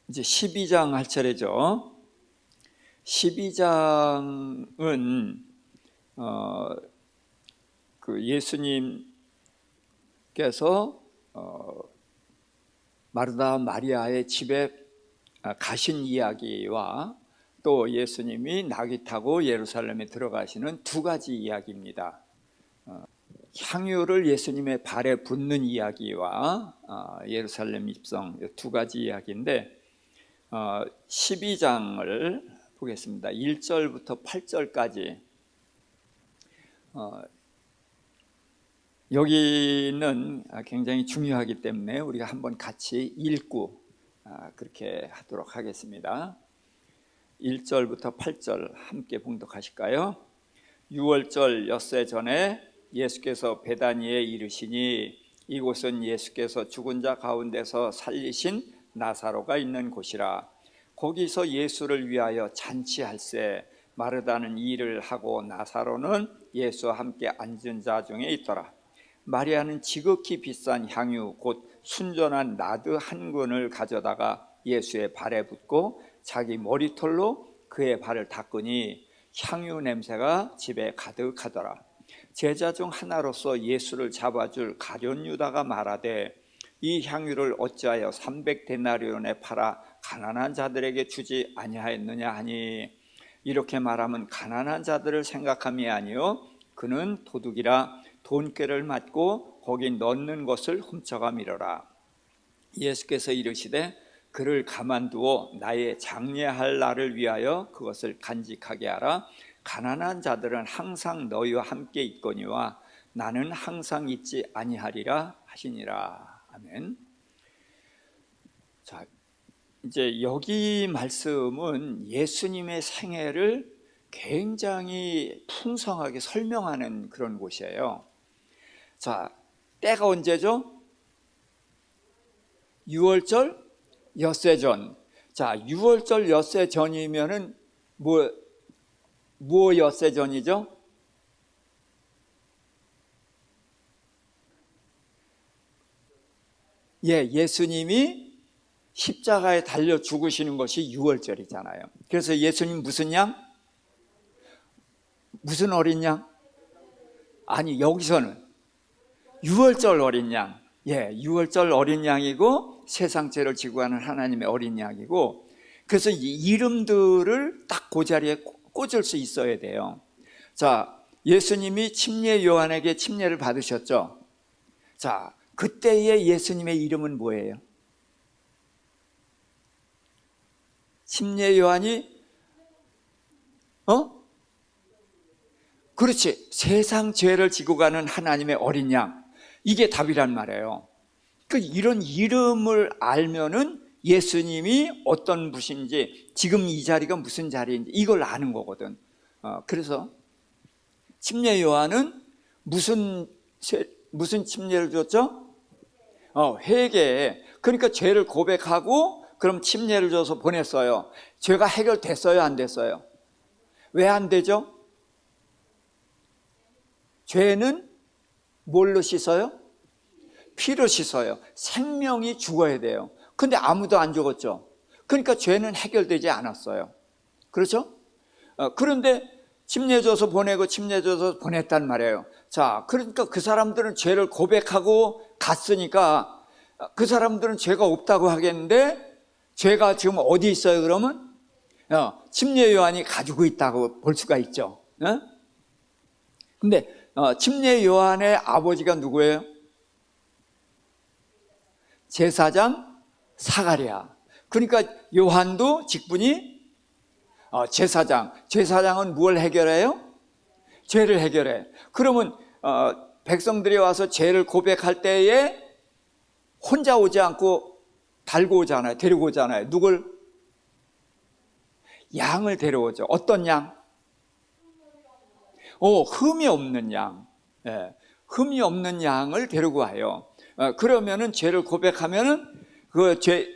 이제 12장 할 차례죠. 12장은 예수님께서 마르다 마리아의 집에 가신 이야기와 또 예수님이 나귀 타고 예루살렘에 들어가시는 두 가지 이야기입니다. 향유를 예수님의 발에 붓는 이야기와 예루살렘 입성 두 가지 이야기인데 12장을 보겠습니다. 1절부터 8절까지 여기는 굉장히 중요하기 때문에 우리가 한번 같이 읽고 그렇게 하도록 하겠습니다. 1절부터 8절 함께 봉독하실까요? 6월절 엿새 전에 예수께서 베다니에 이르시니 이곳은 예수께서 죽은 자 가운데서 살리신 나사로가 있는 곳이라. 거기서 예수를 위하여 잔치할세 마르다는 일을 하고 나사로는 예수와 함께 앉은 자 중에 있더라. 마리아는 지극히 비싼 향유 곧 순전한 나드 한 근을 가져다가 예수의 발에 붓고 자기 머리털로 그의 발을 닦으니 향유 냄새가 집에 가득하더라. 제자 중 하나로서 예수를 잡아줄 가룟 유다가 말하되 이 향유를 어찌하여 300데나리온에 팔아 가난한 자들에게 주지 아니하였느냐 하니, 이렇게 말하면 가난한 자들을 생각함이 아니요 그는 도둑이라 돈꾀를 맞고 거기 넣는 것을 훔쳐가미러라. 예수께서 이르시되 그를 가만두어 나의 장례할 날을 위하여 그것을 간직하게 하라. 가난한 자들은 항상 너희와 함께 있거니와 나는 항상 있지 아니하리라 하시니라. 아멘. 자, 이제 여기 말씀은 예수님의 생애를 굉장히 풍성하게 설명하는 그런 곳이에요. 자, 때가 언제죠? 6월절 엿새 전. 자, 6월절 엿새 전이면은 뭐 엿새 전이죠? 예수님이 십자가에 달려 죽으시는 것이 6월절이잖아요. 그래서 예수님 무슨 양? 무슨 어린 양? 아니, 여기서는 6월절 어린 양. 6월절 어린 양이고 세상 죄를 지고 가는 하나님의 어린 양이고, 그래서 이 이름들을 딱 그 자리에 꽂을 수 있어야 돼요. 자, 예수님이 침례 요한에게 침례를 받으셨죠. 자, 그때의 예수님의 이름은 뭐예요? 침례 요한이 그렇지, 세상 죄를 지고 가는 하나님의 어린 양, 이게 답이란 말이에요. 이런 이름을 알면은 예수님이 어떤 분인지, 지금 이 자리가 무슨 자리인지 이걸 아는 거거든. 그래서 침례 요한은 무슨 침례를 줬죠? 회개. 그러니까 죄를 고백하고 그럼 침례를 줘서 보냈어요. 죄가 해결됐어요, 안 됐어요? 왜 안 되죠? 죄는 뭘로 씻어요? 피로 씻어요. 생명이 죽어야 돼요. 근데 아무도 안 죽었죠. 그러니까 죄는 해결되지 않았어요. 그렇죠? 그런데 침례 줘서 보내고 침례 줘서 보냈단 말이에요. 자, 그러니까 그 사람들은 죄를 고백하고 갔으니까 그 사람들은 죄가 없다고 하겠는데, 죄가 지금 어디 있어요? 그러면 침례 요한이 가지고 있다고 볼 수가 있죠. 근데 침례 요한의 아버지가 누구예요? 제사장 사가랴. 그러니까 요한도 직분이 제사장. 제사장은 뭘 해결해요? 죄를 해결해. 그러면 백성들이 와서 죄를 고백할 때에 혼자 오지 않고 달고 오잖아요. 데리고 오잖아요. 누굴? 양을 데려오죠. 어떤 양? 흠이 없는 양. 흠이 없는 양을 데리고 와요. 그러면은 죄를 고백하면은 그 죄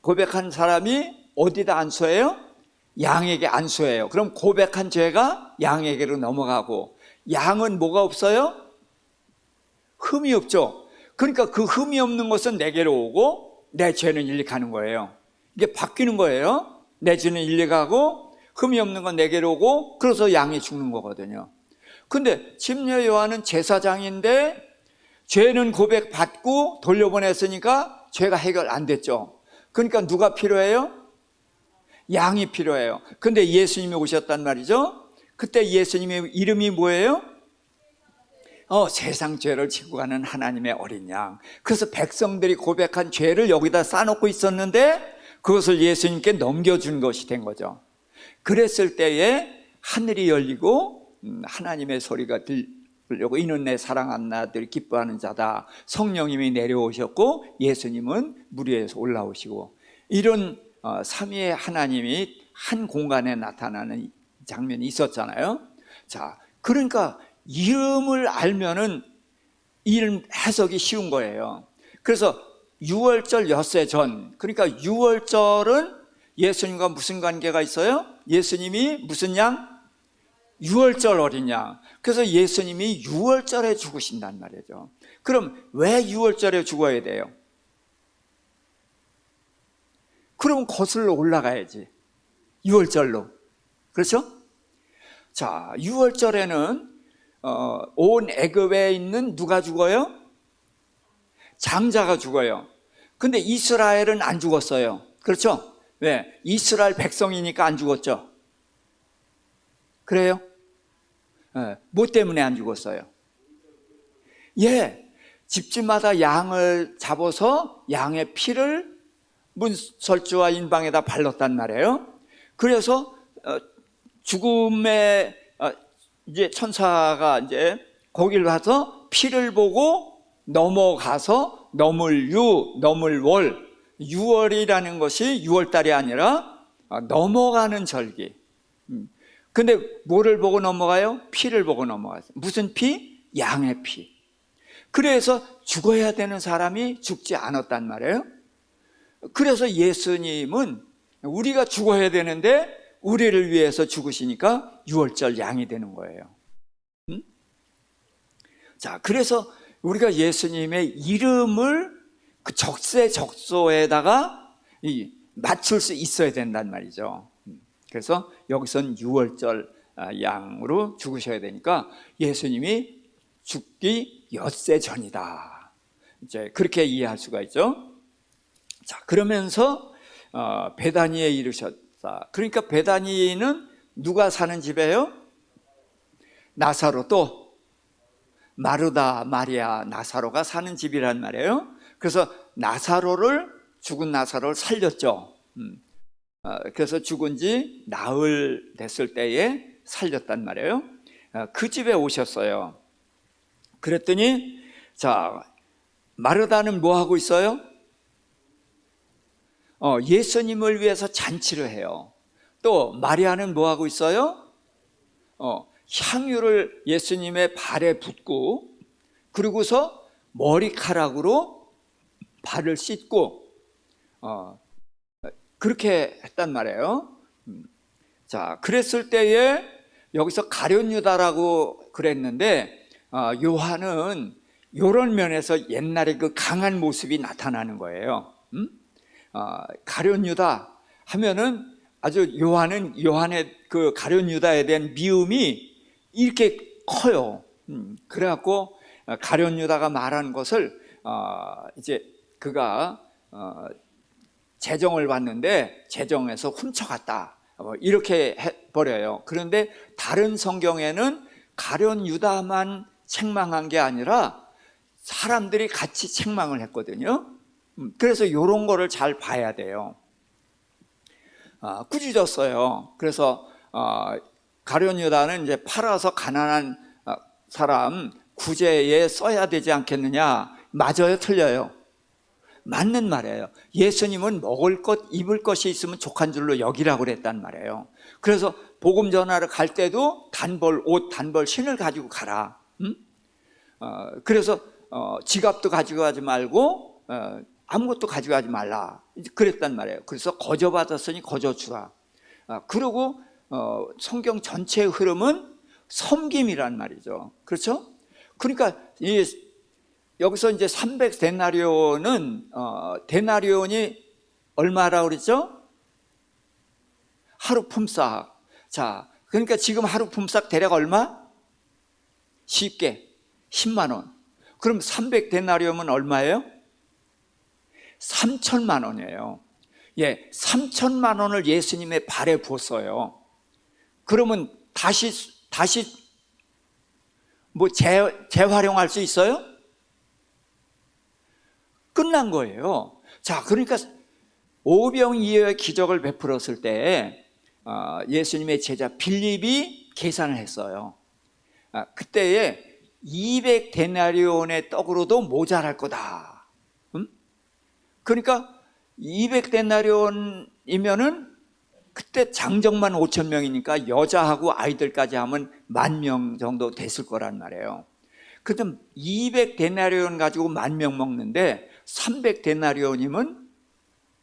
고백한 사람이 어디다 안수해요? 양에게 안수해요. 그럼 고백한 죄가 양에게로 넘어가고, 양은 뭐가 없어요? 흠이 없죠. 그러니까 그 흠이 없는 것은 내게로 오고 내 죄는 일리 가는 거예요. 이게 바뀌는 거예요. 내주는 일리 가고 흠이 없는 건 내게로 오고, 그래서 양이 죽는 거거든요. 근데 침례 요한은 제사장인데 죄는 고백받고 돌려보냈으니까 죄가 해결 안 됐죠. 그러니까 누가 필요해요? 양이 필요해요. 근데 예수님이 오셨단 말이죠. 그때 예수님의 이름이 뭐예요? 세상 죄를 지고 가는 하나님의 어린 양. 그래서 백성들이 고백한 죄를 여기다 쌓아놓고 있었는데 그것을 예수님께 넘겨준 것이 된 거죠. 그랬을 때에 하늘이 열리고 하나님의 소리가 들려고, 이는 내 사랑하는 아들 기뻐하는 자다. 성령님이 내려오셨고 예수님은 물 위에서 올라오시고, 이런 삼위의 하나님이 한 공간에 나타나는 장면이 있었잖아요. 자, 그러니까 이름을 알면은 이름 해석이 쉬운 거예요. 그래서 유월절 엿새 전, 그러니까 유월절은 예수님과 무슨 관계가 있어요? 예수님이 무슨 양? 유월절 어린 양. 그래서 예수님이 유월절에 죽으신단 말이죠. 그럼 왜 유월절에 죽어야 돼요? 그럼 거슬러 올라가야지, 유월절로. 그렇죠? 자, 유월절에는 온 애굽에 있는 누가 죽어요? 장자가 죽어요. 근데 이스라엘은 안 죽었어요. 그렇죠? 왜? 이스라엘 백성이니까 안 죽었죠. 그래요? 뭐 때문에 안 죽었어요? 집집마다 양을 잡아서 양의 피를 문설주와 인방에다 발랐단 말이에요. 그래서 죽음의 이제 천사가 이제 거기를 가서 피를 보고 넘어가서 넘을유, 넘을월, 유월이라는 것이 6월달이 아니라 넘어가는 절기. 근데 뭐를 보고 넘어가요? 피를 보고 넘어가요. 무슨 피? 양의 피. 그래서 죽어야 되는 사람이 죽지 않았단 말이에요. 그래서 예수님은 우리가 죽어야 되는데 우리를 위해서 죽으시니까 유월절 양이 되는 거예요. 자, 그래서 우리가 예수님의 이름을 그 적세적소에다가 맞출 수 있어야 된단 말이죠. 그래서 여기선 유월절 양으로 죽으셔야 되니까 예수님이 죽기 엿새 전이다, 이제 그렇게 이해할 수가 있죠. 자, 그러면서 베다니에 이르셨다. 그러니까 베다니는 누가 사는 집이에요? 나사로, 또 마르다, 마리아, 나사로가 사는 집이란 말이에요. 그래서 나사로를, 죽은 나사로를 살렸죠. 그래서 죽은 지 나흘 됐을 때에 살렸단 말이에요. 그 집에 오셨어요. 그랬더니 자, 마르다는 뭐 하고 있어요? 예수님을 위해서 잔치를 해요. 또 마리아는 뭐 하고 있어요? 향유를 예수님의 발에 붓고, 그리고서 머리카락으로 발을 씻고 그렇게 했단 말이에요. 자, 그랬을 때에 여기서 가룟 유다라고 그랬는데 요한은 이런 면에서 옛날에 그 강한 모습이 나타나는 거예요. 가룟 유다 하면은 아주 요한의 그 가룟 유다에 대한 미움이 이렇게 커요. 그래갖고 가룟 유다가 말한 것을 이제 그가 재정을 받는데 재정에서 훔쳐갔다, 이렇게 해버려요. 그런데 다른 성경에는 가룟 유다만 책망한 게 아니라 사람들이 같이 책망을 했거든요. 그래서 이런 거를 잘 봐야 돼요. 꾸짖었어요. 그래서 가룟 유다는 이제 팔아서 가난한 사람 구제에 써야 되지 않겠느냐. 맞아요, 틀려요? 맞는 말이에요. 예수님은 먹을 것, 입을 것이 있으면 족한 줄로 여기라고 그랬단 말이에요. 그래서 복음 전하러 갈 때도 단벌 옷, 단벌 신을 가지고 가라. 그래서 지갑도 가지고 가지 말고 아무것도 가지고 가지 말라, 그랬단 말이에요. 그래서 거저 받았으니 거저 주라. 그리고 성경 전체의 흐름은 섬김이란 말이죠. 그렇죠? 그러니까 여기서 이제 300 데나리온은 데나리온이 얼마라고 그랬죠? 하루 품삯. 자, 그러니까 지금 하루 품삯 대략 얼마? 쉽게 10만 원. 그럼 300데나리움은 얼마예요? 3천만 원이에요. 예, 3천만 원을 예수님의 발에 부었어요. 그러면 다시 뭐 재활용할 수 있어요? 끝난 거예요. 자, 그러니까 오병이어의 기적을 베풀었을 때 예수님의 제자 빌립이 계산을 했어요. 그때에 200데나리온의 떡으로도 모자랄 거다. 그러니까 200데나리온이면은 그때 장정만 5천 명이니까 여자하고 아이들까지 하면 10,000명 정도 됐을 거란 말이에요. 그럼 200데나리온 가지고 10,000명 먹는데 300데나리온이면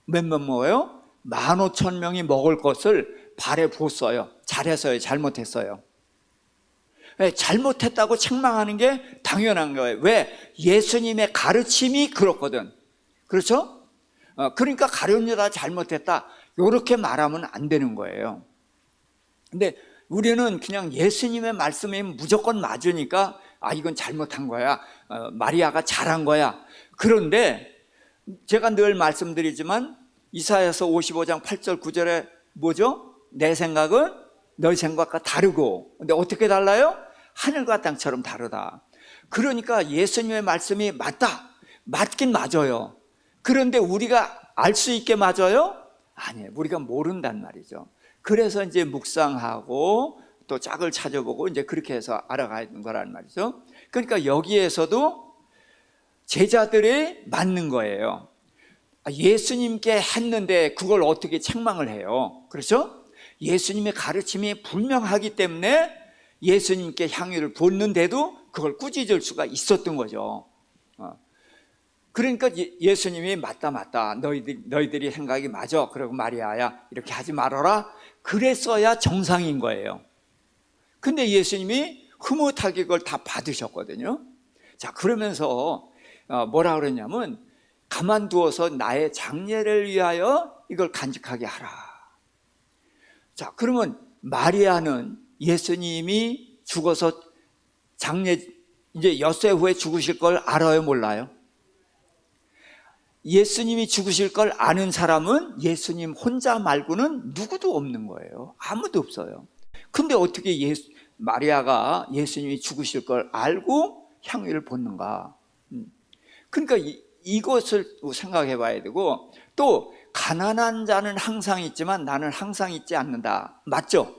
몇명 먹어요? 15,000명이 먹을 것을 발에 부었어요. 잘했어요? 잘못했어요? 네, 잘못했다고 책망하는 게 당연한 거예요. 왜? 예수님의 가르침이 그렇거든. 그렇죠? 그러니까 가룟유다 잘못했다 이렇게 말하면 안 되는 거예요. 근데 우리는 그냥 예수님의 말씀이 무조건 맞으니까 이건 잘못한 거야, 마리아가 잘한 거야. 그런데 제가 늘 말씀드리지만 이사야서 55장 8절 9절에 뭐죠? 내 생각은 너희 생각과 다르고. 근데 어떻게 달라요? 하늘과 땅처럼 다르다. 그러니까 예수님의 말씀이 맞긴 맞아요. 그런데 우리가 알 수 있게 맞아요? 아니에요. 우리가 모른단 말이죠. 그래서 이제 묵상하고 또 짝을 찾아보고 이제 그렇게 해서 알아가는 거란 말이죠. 그러니까 여기에서도 제자들이 맞는 거예요. 예수님께 했는데 그걸 어떻게 책망을 해요? 그렇죠? 예수님의 가르침이 분명하기 때문에 예수님께 향유를 붓는데도 그걸 꾸짖을 수가 있었던 거죠. 그러니까 예수님이 맞다 너희들이 생각이 맞아, 그리고 마리아야 이렇게 하지 말아라, 그랬어야 정상인 거예요. 근데 예수님이 흐뭇하게 그걸 다 받으셨거든요. 자, 그러면서 뭐라 그러냐면 가만두어서 나의 장례를 위하여 이걸 간직하게 하라. 자, 그러면 마리아는 예수님이 죽어서 장례 이제 엿새 후에 죽으실 걸 알아요, 몰라요? 예수님이 죽으실 걸 아는 사람은 예수님 혼자 말고는 누구도 없는 거예요. 아무도 없어요. 근데 어떻게 마리아가 예수님이 죽으실 걸 알고 향유를 붓는가? 그러니까 이것을 생각해 봐야 되고, 또 가난한 자는 항상 있지만 나는 항상 있지 않는다. 맞죠?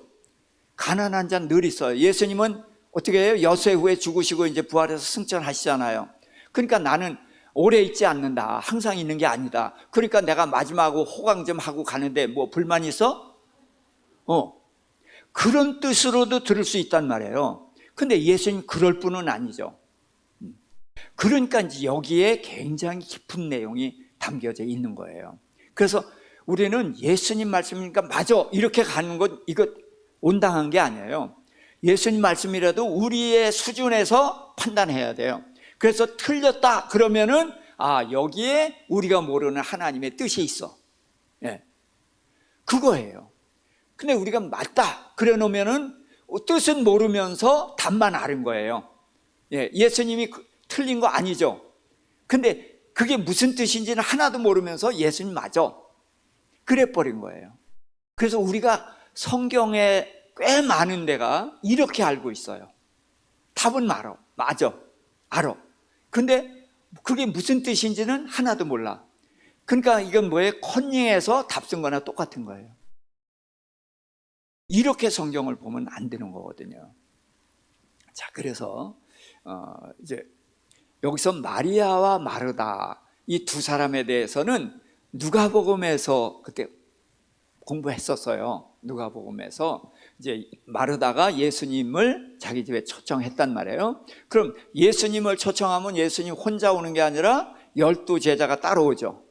가난한 자는 늘 있어요. 예수님은 어떻게 해요? 엿새 후에 죽으시고 이제 부활해서 승천하시잖아요. 그러니까 나는 오래 있지 않는다. 항상 있는 게 아니다. 그러니까 내가 마지막으로 호강 좀 하고 가는데 뭐 불만 있어? 그런 뜻으로도 들을 수 있단 말이에요. 근데 예수님 그럴 뿐은 아니죠. 그러니까 이제 여기에 굉장히 깊은 내용이 담겨져 있는 거예요. 그래서 우리는 예수님 말씀이니까 맞아 이렇게 가는 것, 이거 온당한 게 아니에요. 예수님 말씀이라도 우리의 수준에서 판단해야 돼요. 그래서 틀렸다 그러면은 여기에 우리가 모르는 하나님의 뜻이 있어. 예, 그거예요. 근데 우리가 맞다 그래 놓으면은 뜻은 모르면서 답만 아는 거예요. 예, 예수님이 틀린 거 아니죠. 근데 그게 무슨 뜻인지는 하나도 모르면서 예수님 맞아 그래 버린 거예요. 그래서 우리가 성경에 꽤 많은 데가 이렇게 알고 있어요. 답은 맞아 알아. 근데 그게 무슨 뜻인지는 하나도 몰라. 그러니까 이건 뭐예요? 컨닝해서 답 쓴 거나 똑같은 거예요. 이렇게 성경을 보면 안 되는 거거든요. 자, 그래서 이제 여기서 마리아와 마르다 이 두 사람에 대해서는 누가복음에서 그때 공부했었어요. 누가복음에서 이제 마르다가 예수님을 자기 집에 초청했단 말이에요. 그럼 예수님을 초청하면 예수님 혼자 오는 게 아니라 12 제자가 따라오죠.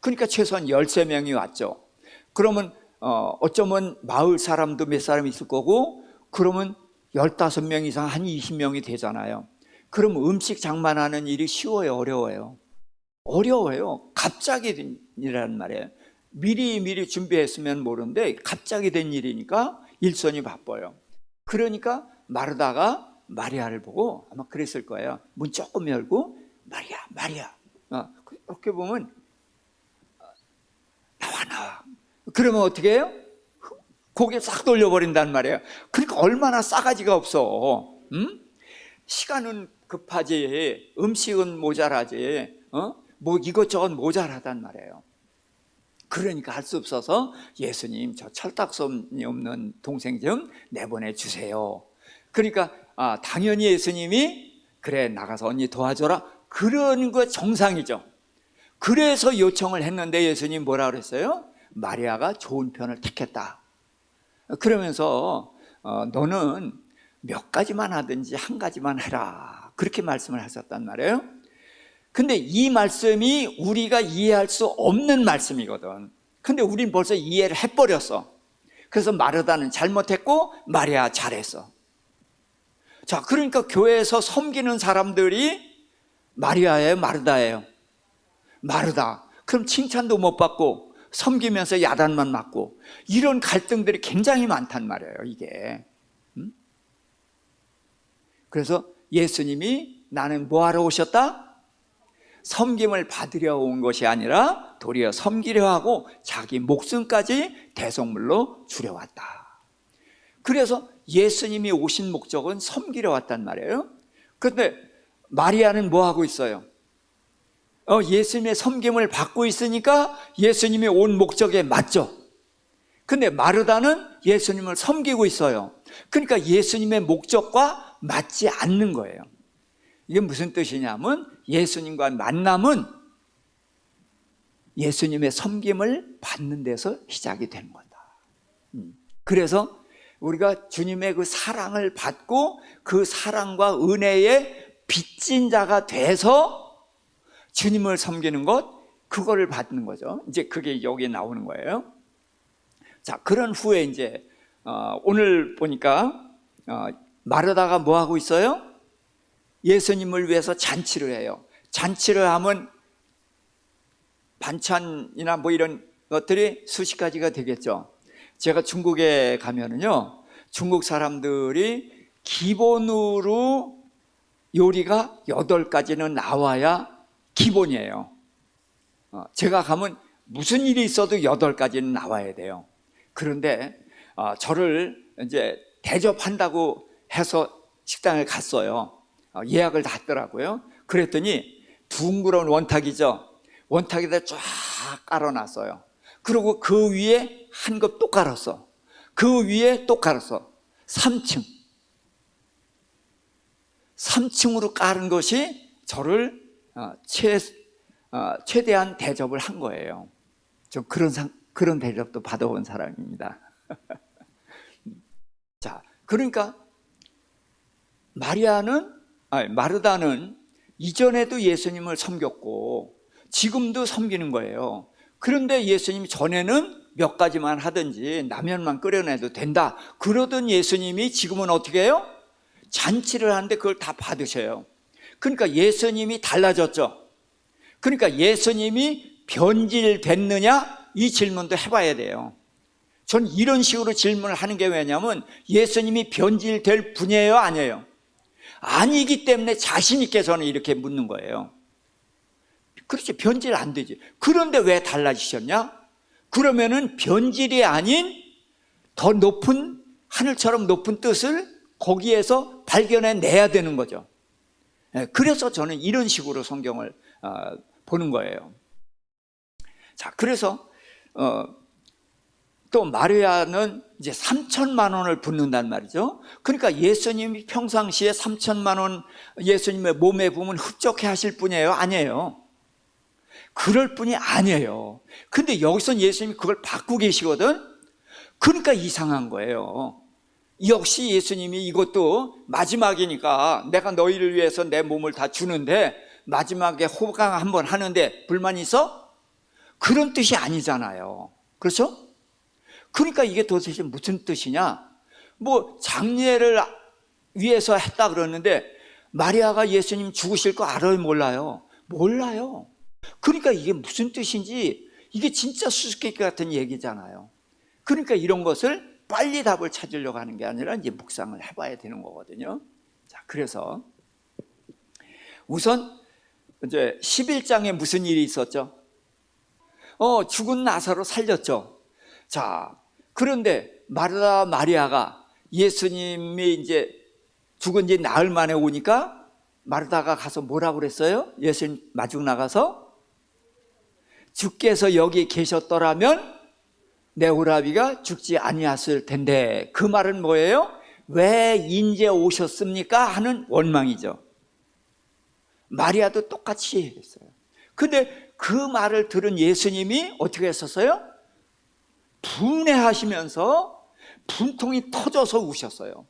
그러니까 최소한 13명이 왔죠. 그러면 어쩌면 마을 사람도 몇 사람 있을 거고, 그러면 15명 이상 한 20명이 되잖아요. 그럼 음식 장만하는 일이 쉬워요, 어려워요? 어려워요. 갑자기 일이란 말이에요. 미리 준비했으면 모르는데 갑자기 된 일이니까 일손이 바빠요. 그러니까 마르다가 마리아를 보고 아마 그랬을 거예요. 문 조금 열고 마리아 이렇게 보면 나와. 그러면 어떻게 해요? 고개 싹 돌려버린단 말이에요. 그러니까 얼마나 싸가지가 없어. 시간은 급하지, 음식은 모자라지, 뭐 이것저것 모자라단 말이에요. 그러니까 할 수 없어서 예수님, 저 철딱선이 없는 동생 좀 내보내 주세요. 그러니까 당연히 예수님이 그래 나가서 언니 도와줘라 그런 거 정상이죠. 그래서 요청을 했는데 예수님 뭐라 그랬어요? 마리아가 좋은 편을 택했다. 그러면서 너는 몇 가지만 하든지 한 가지만 해라 그렇게 말씀을 하셨단 말이에요. 근데 이 말씀이 우리가 이해할 수 없는 말씀이거든. 근데 우린 벌써 이해를 해버렸어. 그래서 마르다는 잘못했고 마리아 잘했어. 자, 그러니까 교회에서 섬기는 사람들이 마리아예요, 마르다예요? 마르다. 그럼 칭찬도 못 받고 섬기면서 야단만 맞고 이런 갈등들이 굉장히 많단 말이에요, 이게. 그래서 예수님이 나는 뭐하러 오셨다? 섬김을 받으려 온 것이 아니라 도리어 섬기려 하고 자기 목숨까지 대속물로 주려 왔다. 그래서 예수님이 오신 목적은 섬기려 왔단 말이에요. 그런데 마리아는 뭐 하고 있어요? 예수님의 섬김을 받고 있으니까 예수님이 온 목적에 맞죠. 근데 마르다는 예수님을 섬기고 있어요. 그러니까 예수님의 목적과 맞지 않는 거예요. 이게 무슨 뜻이냐면 예수님과 만남은 예수님의 섬김을 받는 데서 시작이 되는 거다. 그래서 우리가 주님의 그 사랑을 받고 그 사랑과 은혜에 빚진 자가 돼서 주님을 섬기는 것, 그거를 받는 거죠. 이제 그게 여기에 나오는 거예요. 자, 그런 후에 이제 오늘 보니까 마르다가 뭐 하고 있어요? 예수님을 위해서 잔치를 해요. 잔치를 하면 반찬이나 뭐 이런 것들이 수십 가지가 되겠죠. 제가 중국에 가면은요, 중국 사람들이 기본으로 요리가 8가지는 나와야 기본이에요. 제가 가면 무슨 일이 있어도 8가지는 나와야 돼요. 그런데 저를 이제 대접한다고 해서 식당에 갔어요. 예약을 다 했더라고요. 그랬더니 둥그런 원탁이죠. 원탁에다 쫙 깔아놨어요. 그리고 그 위에 한 겹 또 깔았어. 그 위에 또 깔았어. 3층으로 깔은 것이 저를 최대한 대접을 한 거예요. 좀 그런 대접도 받아온 사람입니다. 자, 그러니까 마르다는 이전에도 예수님을 섬겼고 지금도 섬기는 거예요. 그런데 예수님이 전에는 몇 가지만 하든지 라면만 끓여내도 된다 그러던 예수님이 지금은 어떻게 해요? 잔치를 하는데 그걸 다 받으셔요. 그러니까 예수님이 달라졌죠. 그러니까 예수님이 변질됐느냐 이 질문도 해봐야 돼요. 전 이런 식으로 질문을 하는 게 왜냐면 예수님이 변질될 분이에요, 아니에요? 아니기 때문에 자신 있게 저는 이렇게 묻는 거예요. 그렇지, 변질 안 되지. 그런데 왜 달라지셨냐? 그러면은 변질이 아닌 더 높은, 하늘처럼 높은 뜻을 거기에서 발견해내야 되는 거죠. 그래서 저는 이런 식으로 성경을 보는 거예요. 자, 그래서 또 마리아는 이제 3천만 원을 붓는단 말이죠. 그러니까 예수님이 평상시에 3천만 원 예수님의 몸에 부으면 흡족해 하실 분이에요, 아니에요? 그럴 분이 아니에요. 근데 여기서 예수님이 그걸 받고 계시거든. 그러니까 이상한 거예요. 역시 예수님이 이것도 마지막이니까 내가 너희를 위해서 내 몸을 다 주는데 마지막에 호강 한번 하는데 불만 있어? 그런 뜻이 아니잖아요. 그렇죠? 그러니까 이게 도대체 무슨 뜻이냐? 뭐 장례를 위해서 했다 그러는데 마리아가 예수님 죽으실 거 알아요, 몰라요? 몰라요. 그러니까 이게 무슨 뜻인지 이게 진짜 수수께끼 같은 얘기잖아요. 그러니까 이런 것을 빨리 답을 찾으려고 하는 게 아니라 이제 묵상을 해봐야 되는 거거든요. 자, 그래서 우선 이제 11장에 무슨 일이 있었죠? 죽은 나사로 살렸죠. 자, 그런데 마르다 마리아가 예수님이 이제 죽은 지 나흘 만에 오니까 마르다가 가서 뭐라고 그랬어요? 예수님 마중 나가서 주께서 여기 계셨더라면 내 오라비가 죽지 아니었을 텐데, 그 말은 뭐예요? 왜 인제 오셨습니까? 하는 원망이죠. 마리아도 똑같이 했어요. 근데 그 말을 들은 예수님이 어떻게 했었어요? 분해하시면서 분통이 터져서 우셨어요.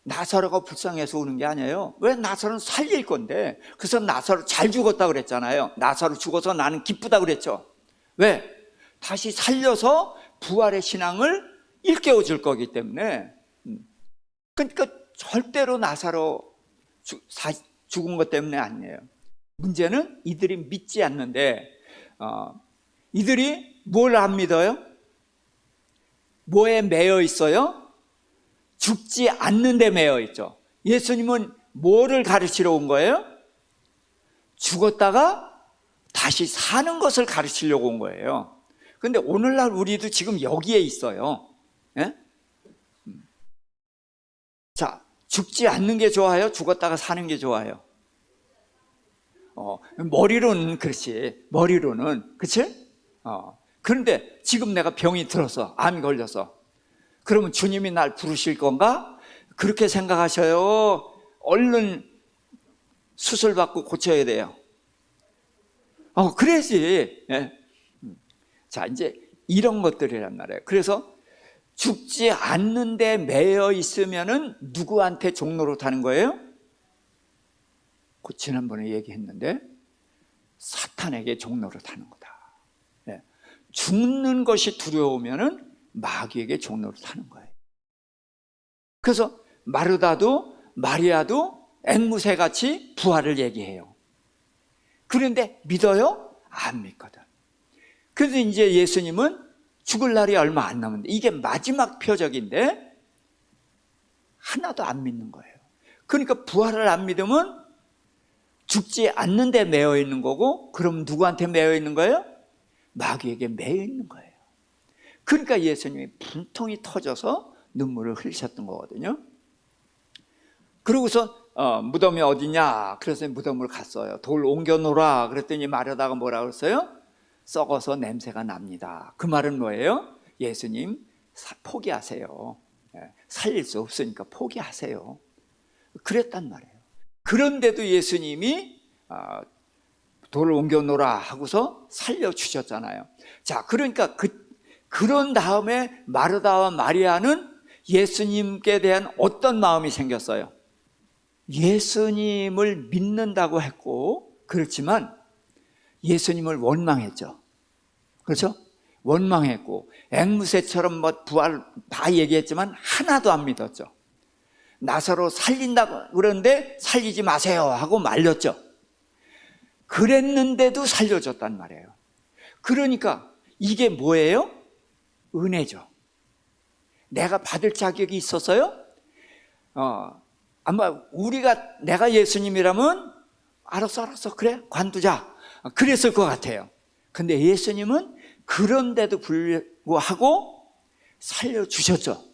나사로가 불쌍해서 우는 게 아니에요. 왜? 나사로는 살릴 건데. 그래서 나사로 잘 죽었다 그랬잖아요. 나사로 죽어서 나는 기쁘다 그랬죠. 왜? 다시 살려서 부활의 신앙을 일깨워 줄 거기 때문에. 그러니까 절대로 나사로 죽은 것 때문에 아니에요. 문제는 이들이 믿지 않는데, 이들이 뭘 안 믿어요? 뭐에 매여 있어요? 죽지 않는 데 매여 있죠. 예수님은 뭐를 가르치러 온 거예요? 죽었다가 다시 사는 것을 가르치려고 온 거예요. 그런데 오늘날 우리도 지금 여기에 있어요. 예? 자, 죽지 않는 게 좋아요? 죽었다가 사는 게 좋아요? 머리로는 그렇지. 머리로는. 그렇지? 그런데 지금 내가 병이 들어서, 암이 걸려서, 그러면 주님이 날 부르실 건가? 그렇게 생각하셔요? 얼른 수술받고 고쳐야 돼요? 그래야지. 예. 자, 이제 이런 것들이란 말이에요. 그래서 죽지 않는데 매여 있으면은 누구한테 종로로 타는 거예요? 지난번에 얘기했는데 사탄에게 종로로 타는 거다. 예. 죽는 것이 두려우면은 마귀에게 종로로 타는 거예요. 그래서 마르다도 마리아도 앵무새같이 부활을 얘기해요. 그런데 믿어요? 안 믿거든. 그래서 이제 예수님은 죽을 날이 얼마 안 남았는데, 이게 마지막 표적인데 하나도 안 믿는 거예요. 그러니까 부활을 안 믿으면 죽지 않는 데 매여 있는 거고, 그럼 누구한테 매여 있는 거예요? 마귀에게 매여 있는 거예요. 그러니까 예수님이 분통이 터져서 눈물을 흘리셨던 거거든요. 그러고서 무덤이 어디냐? 그래서 무덤을 갔어요. 돌 옮겨놓으라 그랬더니 마르다가 뭐라고 그랬어요? 썩어서 냄새가 납니다. 그 말은 뭐예요? 예수님 포기하세요. 살릴 수 없으니까 포기하세요. 그랬단 말이에요. 그런데도 예수님이 돌을 옮겨놓으라 하고서 살려주셨잖아요. 자, 그러니까 그런 다음에 마르다와 마리아는 예수님께 대한 어떤 마음이 생겼어요? 예수님을 믿는다고 했고, 그렇지만 예수님을 원망했죠. 그렇죠? 원망했고, 앵무새처럼 부활 다 얘기했지만 하나도 안 믿었죠. 나사로 살린다고 그러는데 살리지 마세요 하고 말렸죠. 그랬는데도 살려줬단 말이에요. 그러니까 이게 뭐예요? 은혜죠. 내가 받을 자격이 있어서요? 아마 내가 예수님이라면 알았어 그래 관두자 그랬을 것 같아요. 근데 예수님은 그런데도 불구하고 살려주셨죠.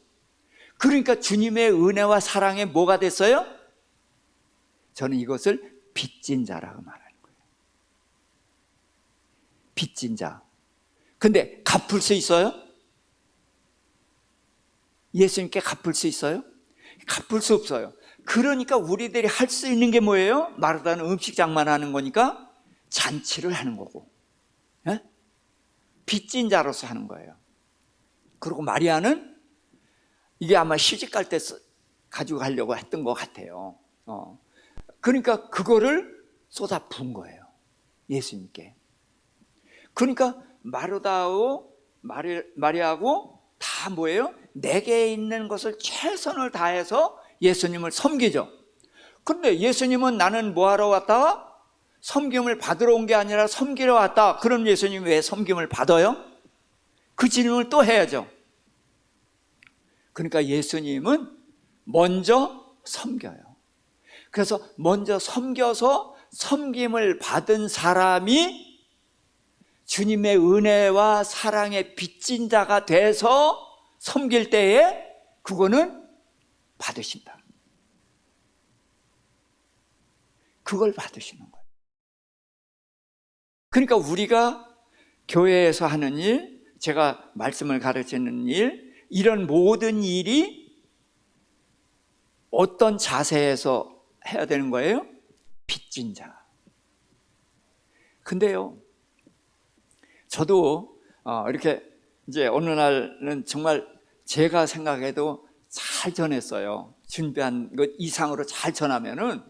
그러니까 주님의 은혜와 사랑에 뭐가 됐어요? 저는 이것을 빚진 자라고 말하는 거예요. 빚진 자. 근데 갚을 수 있어요? 예수님께 갚을 수 있어요? 갚을 수 없어요. 그러니까 우리들이 할 수 있는 게 뭐예요? 마르다는 음식장만 하는 거니까 잔치를 하는 거고, 예? 빚진 자로서 하는 거예요. 그리고 마리아는 이게 아마 시집갈 때 가지고 가려고 했던 것 같아요. 그러니까 그거를 쏟아 부은 거예요, 예수님께. 그러니까 마르다하고 마리아하고 다 뭐예요? 내게 있는 것을 최선을 다해서 예수님을 섬기죠. 그런데 예수님은 나는 뭐하러 왔다? 섬김을 받으러 온 게 아니라 섬기러 왔다. 그럼 예수님이 왜 섬김을 받아요? 그 질문을 또 해야죠. 그러니까 예수님은 먼저 섬겨요. 그래서 먼저 섬겨서 섬김을 받은 사람이 주님의 은혜와 사랑에 빚진 자가 돼서 섬길 때에 그거는 받으신다. 그걸 받으시는 거예요. 그러니까 우리가 교회에서 하는 일, 제가 말씀을 가르치는 일, 이런 모든 일이 어떤 자세에서 해야 되는 거예요? 빚진 자. 근데요, 저도 이렇게 이제 어느 날은 정말 제가 생각해도 잘 전했어요. 준비한 것 이상으로 잘 전하면은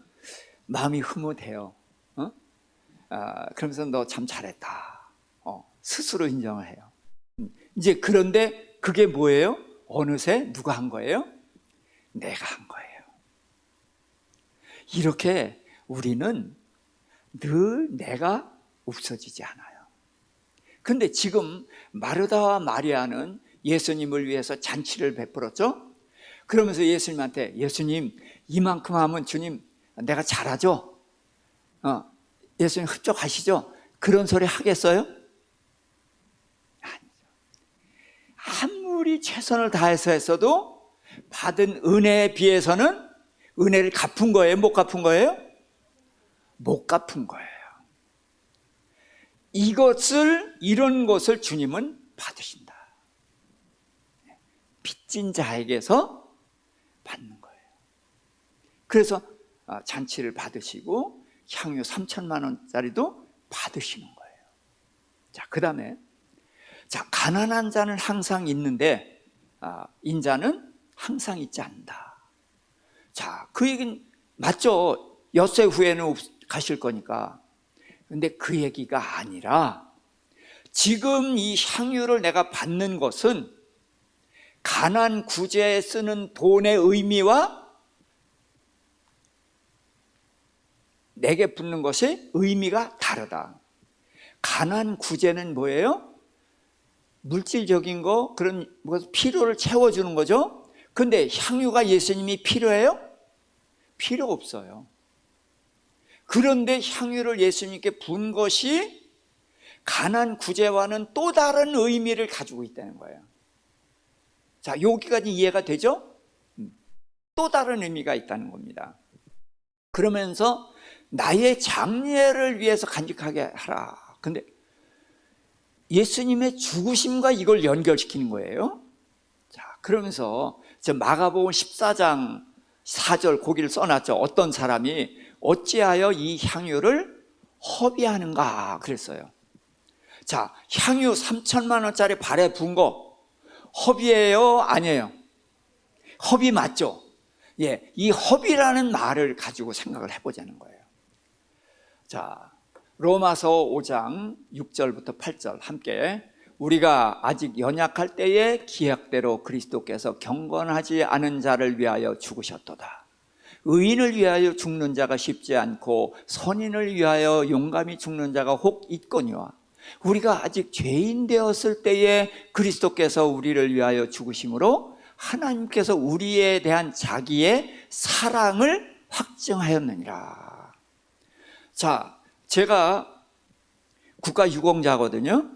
마음이 흐뭇해요. 그러면서 너 참 잘했다. 스스로 인정을 해요. 이제 그런데 그게 뭐예요? 어느새 누가 한 거예요? 내가 한 거예요. 이렇게 우리는 늘 내가 없어지지 않아요. 근데 지금 마르다와 마리아는 예수님을 위해서 잔치를 베풀었죠? 그러면서 예수님한테 예수님 이만큼 하면 주님 내가 잘하죠? 예수님 흡족하시죠? 그런 소리 하겠어요? 아니죠. 아무리 최선을 다해서 했어도 받은 은혜에 비해서는 은혜를 갚은 거예요? 못 갚은 거예요? 못 갚은 거예요. 이런 것을 주님은 받으신다. 빚진 자에게서 받는 거예요. 그래서 잔치를 받으시고 향유 3천만 원짜리도 받으시는 거예요. 자, 그 다음에 가난한 자는 항상 있는데 인자는 항상 있지 않는다. 자, 그 얘기는 맞죠. 엿새 후에는 가실 거니까. 근데 그 얘기가 아니라 지금 이 향유를 내가 받는 것은 가난 구제에 쓰는 돈의 의미와 내게 붙는 것의 의미가 다르다. 가난 구제는 뭐예요? 물질적인 거, 그런 필요를 채워주는 거죠. 근데 향유가 예수님이 필요해요? 필요 없어요. 그런데 향유를 예수님께 분 것이 가난 구제와는 또 다른 의미를 가지고 있다는 거예요. 자, 여기까지 이해가 되죠? 또 다른 의미가 있다는 겁니다. 그러면서 나의 장례를 위해서 간직하게 하라. 근데 예수님의 죽으심과 이걸 연결시키는 거예요. 자, 그러면서 마가복음 14장 4절 거기를 써놨죠. 어떤 사람이 어찌하여 이 향유를 허비하는가 그랬어요. 자, 향유 3천만 원짜리 발에 분 거 허비예요? 아니에요? 허비 맞죠? 예, 이 허비라는 말을 가지고 생각을 해보자는 거예요. 자, 로마서 5장 6절부터 8절 함께 우리가 아직 연약할 때에 기약대로 그리스도께서 경건하지 않은 자를 위하여 죽으셨도다. 의인을 위하여 죽는 자가 쉽지 않고 선인을 위하여 용감히 죽는 자가 혹 있거니와 우리가 아직 죄인 되었을 때에 그리스도께서 우리를 위하여 죽으심으로 하나님께서 우리에 대한 자기의 사랑을 확증하였느니라. 자, 제가 국가유공자거든요.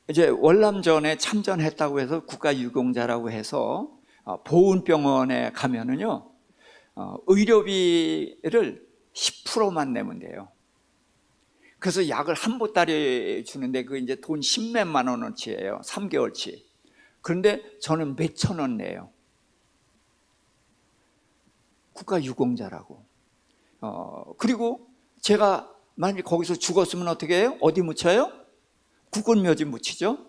이제 월남전에 참전했다고 해서 국가유공자라고 해서 보훈병원에 가면은요, 의료비를 10%만 내면 돼요. 그래서 약을 한 보따리 주는데 그 이제 돈 10몇만 원어치예요. 3개월치. 그런데 저는 몇천 원 내요. 국가유공자라고. 그리고 제가 만약 거기서 죽었으면 어떻게 해요? 어디 묻혀요? 국군묘지 묻히죠.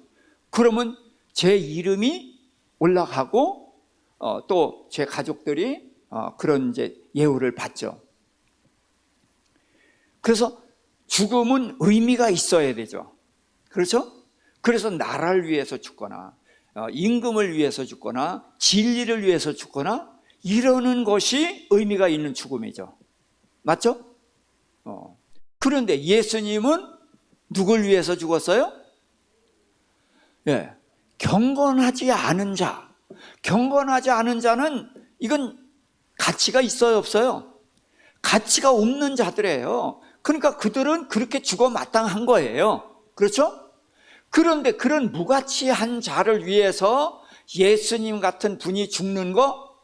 그러면 제 이름이 올라가고 또 제 가족들이 그런 이제 예우를 받죠. 그래서 죽음은 의미가 있어야 되죠. 그렇죠? 그래서 나라를 위해서 죽거나 임금을 위해서 죽거나 진리를 위해서 죽거나 이러는 것이 의미가 있는 죽음이죠. 맞죠? 그런데 예수님은 누굴 위해서 죽었어요? 예, 경건하지 않은 자. 경건하지 않은 자는 이건 가치가 있어요, 없어요? 가치가 없는 자들이에요. 그러니까 그들은 그렇게 죽어 마땅한 거예요. 그렇죠? 그런데 그런 무가치한 자를 위해서 예수님 같은 분이 죽는 거,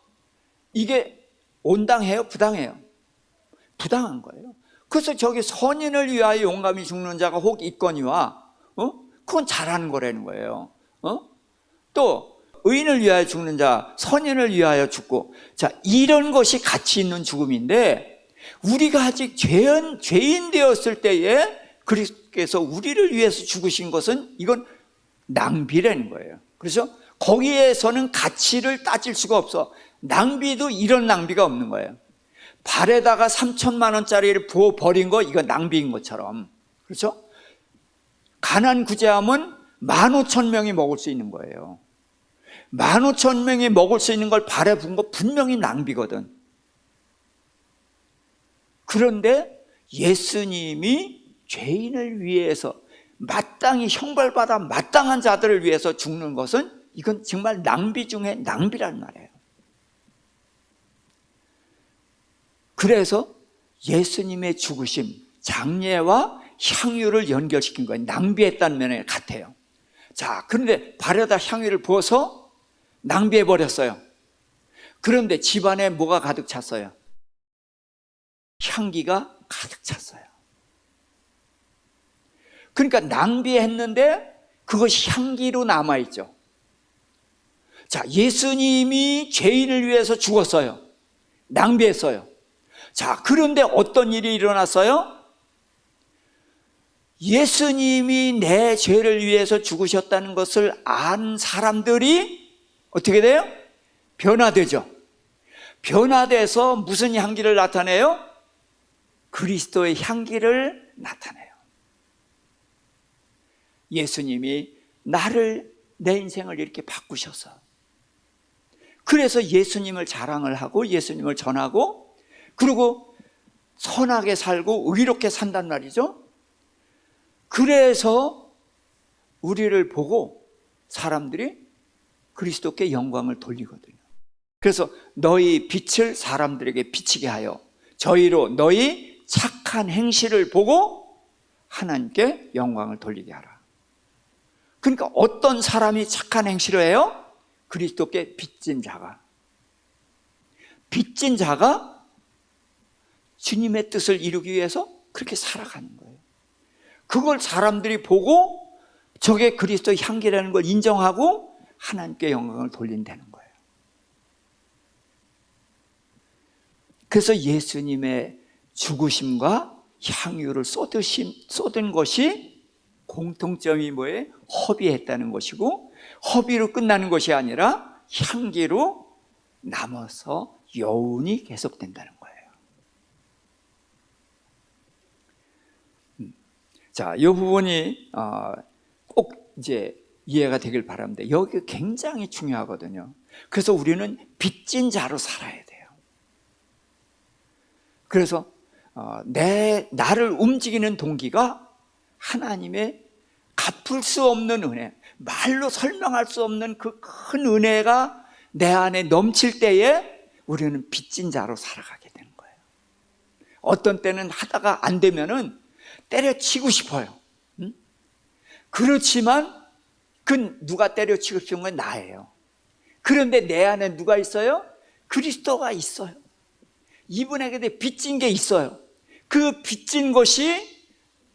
이게 온당해요? 부당해요? 부당한 거예요. 그래서 저기 선인을 위하여 용감히 죽는 자가 혹 있거니와, 그건 잘하는 거라는 거예요. 또 의인을 위하여 죽는 자, 선인을 위하여 죽고, 자, 이런 것이 가치 있는 죽음인데, 우리가 아직 죄인 되었을 때에 그리스도께서 우리를 위해서 죽으신 것은 이건 낭비라는 거예요. 그래서 거기에서는 가치를 따질 수가 없어. 낭비도 이런 낭비가 없는 거예요. 발에다가 3천만 원짜리를 부어 버린 거, 이거 낭비인 것처럼. 그렇죠? 가난 구제하면 15,000명이 먹을 수 있는 거예요. 15,000명이 먹을 수 있는 걸 발에 부은 거 분명히 낭비거든. 그런데 예수님이 죄인을 위해서 마땅히 형벌받아 마땅한 자들을 위해서 죽는 것은 이건 정말 낭비 중에 낭비란 말이에요. 그래서 예수님의 죽으심, 장례와 향유를 연결시킨 거예요. 낭비했다는 면에 같아요. 자, 그런데 발에다 향유를 부어서 낭비해버렸어요. 그런데 집안에 뭐가 가득 찼어요? 향기가 가득 찼어요. 그러니까 낭비했는데 그것이 향기로 남아있죠. 자, 예수님이 죄인을 위해서 죽었어요. 낭비했어요. 자, 그런데 어떤 일이 일어났어요? 예수님이 내 죄를 위해서 죽으셨다는 것을 안 사람들이 어떻게 돼요? 변화되죠. 변화돼서 무슨 향기를 나타내요? 그리스도의 향기를 나타내요. 예수님이 내 인생을 이렇게 바꾸셔서, 그래서 예수님을 자랑을 하고 예수님을 전하고, 그리고 선하게 살고 의롭게 산단 말이죠. 그래서 우리를 보고 사람들이 그리스도께 영광을 돌리거든요. 그래서 너희 빛을 사람들에게 비치게 하여 저희로 너희 착한 행실을 보고 하나님께 영광을 돌리게 하라. 그러니까 어떤 사람이 착한 행실을 해요? 그리스도께 빚진 자가. 빚진 자가 주님의 뜻을 이루기 위해서 그렇게 살아가는 거예요. 그걸 사람들이 보고 저게 그리스도의 향기라는 걸 인정하고 하나님께 영광을 돌린다는 거예요. 그래서 예수님의 죽으심과 향유를 쏟은 것이 공통점이 뭐예요? 허비했다는 것이고, 허비로 끝나는 것이 아니라 향기로 남아서 여운이 계속된다는 거예요. 자, 이 부분이 꼭 이제 이해가 되길 바랍니다. 여기 굉장히 중요하거든요. 그래서 우리는 빚진 자로 살아야 돼요. 그래서 나를 움직이는 동기가 하나님의 갚을 수 없는 은혜, 말로 설명할 수 없는 그 큰 은혜가 내 안에 넘칠 때에 우리는 빚진 자로 살아가게 되는 거예요. 어떤 때는 하다가 안 되면은 때려치고 싶어요. 그렇지만 누가 때려치고 싶은 건 나예요. 그런데 내 안에 누가 있어요? 그리스도가 있어요. 이분에게 빚진 게 있어요. 그 빚진 것이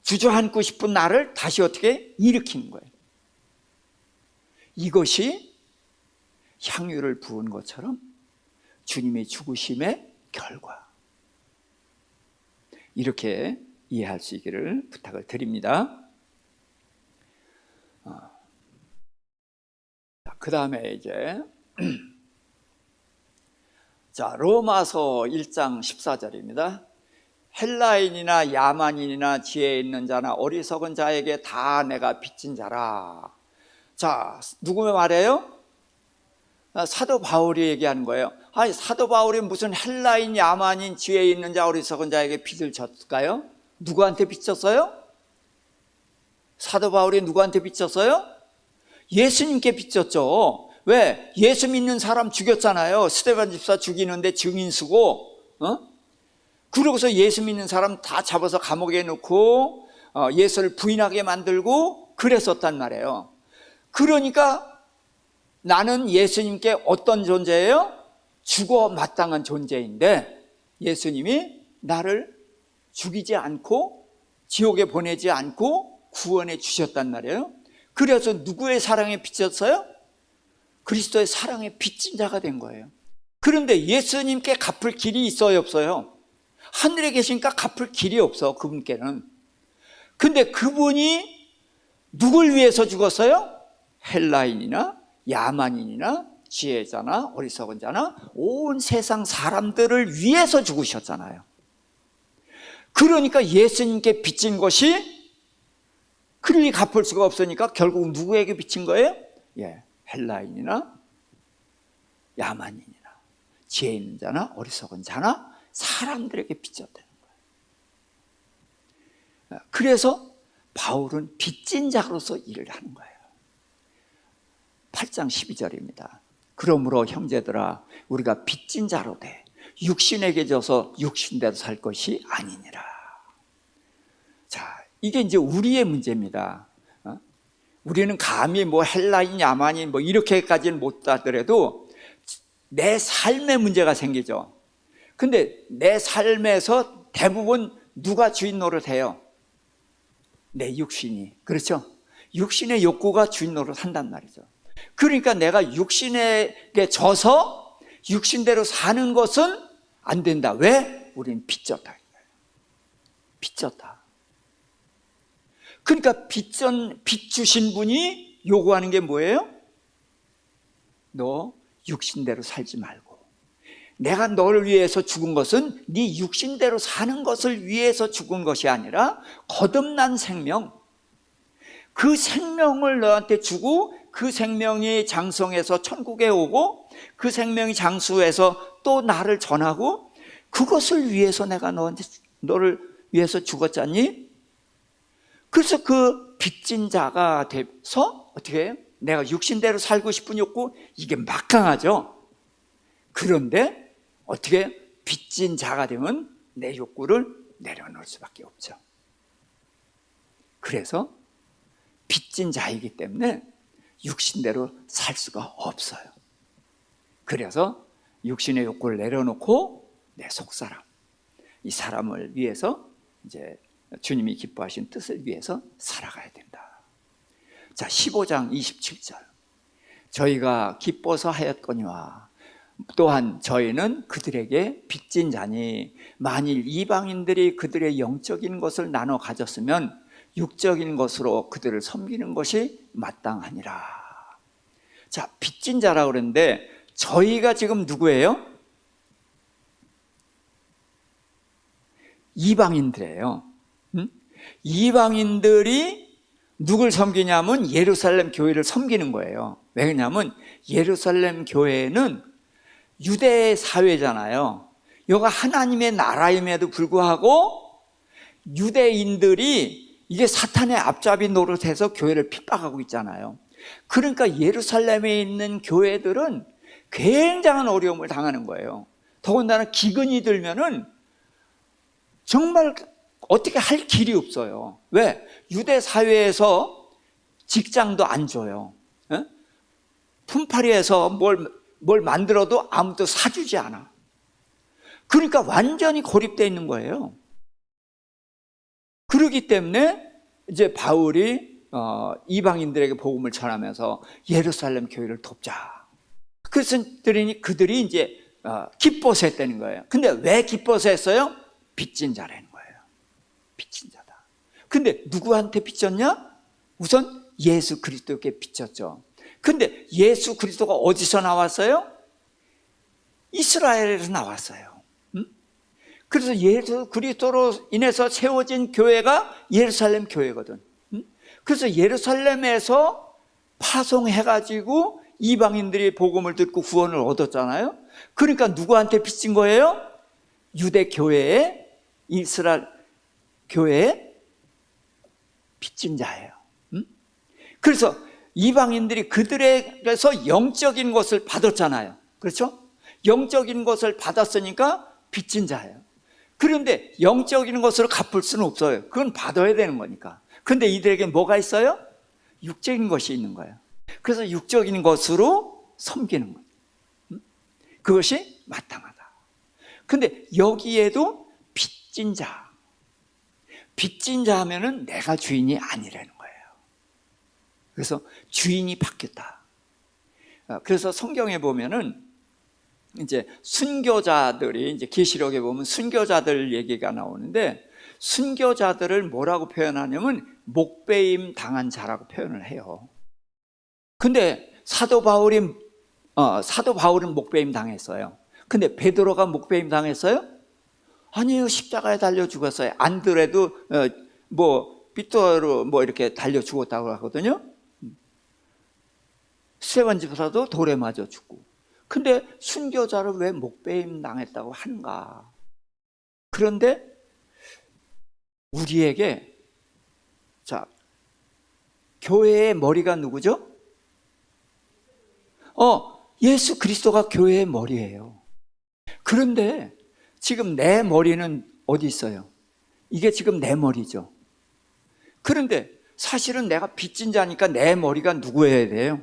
주저앉고 싶은 나를 다시 어떻게 일으키는 거예요. 이것이 향유를 부은 것처럼 주님의 죽으심의 결과, 이렇게 이해할 수 있기를 부탁을 드립니다. 그 다음에 이제 자, 로마서 1장 14절입니다. 헬라인이나 야만인이나 지혜 있는 자나 어리석은 자에게 다 내가 빚진 자라. 자, 누구 말이에요? 사도 바울이 얘기하는 거예요. 아니, 사도 바울이 무슨 헬라인, 야만인, 지혜 있는 자, 어리석은 자에게 빚을 졌을까요? 누구한테 빚졌어요? 사도 바울이 누구한테 빚졌어요? 예수님께 빚졌죠. 왜? 예수 믿는 사람 죽였잖아요. 스데반 집사 죽이는데 증인 쓰고, 그러고서 예수 믿는 사람 다 잡아서 감옥에 넣고 예수를 부인하게 만들고 그랬었단 말이에요. 그러니까 나는 예수님께 어떤 존재예요? 죽어 마땅한 존재인데 예수님이 나를 죽이지 않고 지옥에 보내지 않고 구원해 주셨단 말이에요. 그래서 누구의 사랑에 빚졌어요? 그리스도의 사랑에 빚진 자가 된 거예요. 그런데 예수님께 갚을 길이 있어요, 없어요? 하늘에 계시니까 갚을 길이 없어, 그분께는. 근데 그분이 누굴 위해서 죽었어요? 헬라인이나 야만인이나 지혜자나 어리석은 자나 온 세상 사람들을 위해서 죽으셨잖아요. 그러니까 예수님께 빚진 것이 그리 갚을 수가 없으니까 결국 누구에게 빚진 거예요? 헬라인이나 야만인이나 지혜 있는 자나 어리석은 자나 사람들에게 빚졌다는 거예요. 그래서 바울은 빚진 자로서 일을 하는 거예요. 8장 12절입니다. 그러므로 형제들아 우리가 빚진 자로 돼 육신에게 져서 육신대로 살 것이 아니니라. 자, 이게 이제 우리의 문제입니다. 우리는 감히 뭐 헬라인, 야만인 뭐 이렇게까지는 못 하더라도 내 삶에 문제가 생기죠. 근데 내 삶에서 대부분 누가 주인 노릇해요? 내 육신이. 그렇죠? 육신의 욕구가 주인 노릇한단 말이죠. 그러니까 내가 육신에게 져서 육신대로 사는 것은 안 된다. 왜? 우리는 빚졌다. 빚졌다. 그러니까 빚 주신 분이 요구하는 게 뭐예요? 너 육신대로 살지 말고 내가 너를 위해서 죽은 것은 네 육신대로 사는 것을 위해서 죽은 것이 아니라 거듭난 생명, 그 생명을 너한테 주고 그 생명이 장성해서 천국에 오고 그 생명이 장수해서 또 나를 전하고 그것을 위해서 내가 너를 위해서 죽었잖니? 그래서 그 빚진 자가 돼서 어떻게 해요? 내가 육신대로 살고 싶은 욕구, 이게 막강하죠. 그런데 어떻게 빚진 자가 되면 내 욕구를 내려놓을 수밖에 없죠. 그래서 빚진 자이기 때문에 육신대로 살 수가 없어요. 그래서 육신의 욕구를 내려놓고 내 속사람, 이 사람을 위해서 이제 주님이 기뻐하신 뜻을 위해서 살아가야 된다. 자, 15장 27절. 저희가 기뻐서 하였거니와 또한 저희는 그들에게 빚진 자니 만일 이방인들이 그들의 영적인 것을 나눠 가졌으면 육적인 것으로 그들을 섬기는 것이 마땅하니라. 자, 빚진 자라고 그랬는데 저희가 지금 누구예요? 이방인들이에요. 이방인들이 누굴 섬기냐면 예루살렘 교회를 섬기는 거예요. 왜냐하면 예루살렘 교회는 유대 사회잖아요. 여기가 하나님의 나라임에도 불구하고 유대인들이 이게 사탄의 앞잡이 노릇해서 교회를 핍박하고 있잖아요. 그러니까 예루살렘에 있는 교회들은 굉장한 어려움을 당하는 거예요. 더군다나 기근이 들면은 정말 어떻게 할 길이 없어요. 왜? 유대 사회에서 직장도 안 줘요. 품팔이에서 뭘 만들어도 아무도 사주지 않아. 그러니까 완전히 고립되어 있는 거예요. 그렇기 때문에 이제 바울이 이방인들에게 복음을 전하면서 예루살렘 교회를 돕자. 그래서 그들이 이제 기뻐서 했다는 거예요. 근데 왜 기뻐서 했어요? 빚진 자라는 거예요. 빚진 자다. 근데 누구한테 빚졌냐? 우선 예수 그리스도께 빚졌죠. 근데 예수 그리스도가 어디서 나왔어요? 이스라엘에서 나왔어요. 그래서 예수 그리스도로 인해서 세워진 교회가 예루살렘 교회거든. 그래서 예루살렘에서 파송해가지고 이방인들이 복음을 듣고 구원을 얻었잖아요. 그러니까 누구한테 빚진 거예요? 유대 교회에, 이스라엘 교회에 빚진 자예요. 그래서 이방인들이 그들에게서 영적인 것을 받았잖아요. 그렇죠? 영적인 것을 받았으니까 빚진 자예요. 그런데 영적인 것으로 갚을 수는 없어요. 그건 받아야 되는 거니까. 그런데 이들에게 뭐가 있어요? 육적인 것이 있는 거예요. 그래서 육적인 것으로 섬기는 거예요. 그것이 마땅하다. 근데 여기에도 빚진 자, 빚진 자 하면은 내가 주인이 아니라는 거예요. 그래서 주인이 바뀌었다. 그래서 성경에 보면은 이제 순교자들이, 이제 계시록에 보면 순교자들 얘기가 나오는데, 순교자들을 뭐라고 표현하냐면 목배임 당한 자라고 표현을 해요. 근데 사도 바울은 목배임 당했어요. 근데 베드로가 목배임 당했어요? 아니요, 십자가에 달려 죽었어요. 안드레도 삐뚤어 이렇게 달려 죽었다고 하거든요. 스데반 집사도 돌에 맞아 죽고. 근데 순교자를 왜 목배임 당했다고 하는가? 그런데 우리에게, 자, 교회의 머리가 누구죠? 예수 그리스도가 교회의 머리예요. 그런데 지금 내 머리는 어디 있어요? 이게 지금 내 머리죠. 그런데 사실은 내가 빚진 자니까 내 머리가 누구여야 돼요?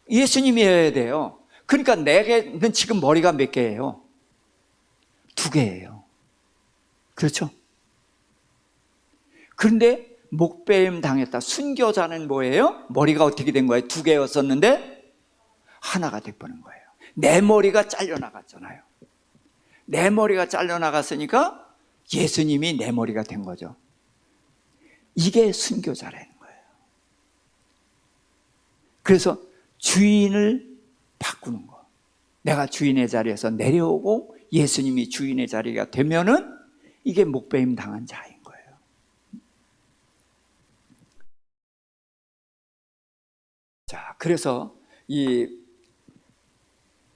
예수님이어야 돼요. 그러니까 내게는 지금 머리가 몇 개예요? 2개예요. 그렇죠? 그런데 목배임 당했다. 순교자는 뭐예요? 머리가 어떻게 된 거예요? 2개였었는데 하나가 돼버린 거예요. 내 머리가 잘려나갔잖아요. 내 머리가 잘려나갔으니까 예수님이 내 머리가 된 거죠. 이게 순교자라는 거예요. 그래서 주인을 바꾸는 거. 내가 주인의 자리에서 내려오고 예수님이 주인의 자리가 되면은 이게 목배임 당한 자인 거예요. 자, 그래서 이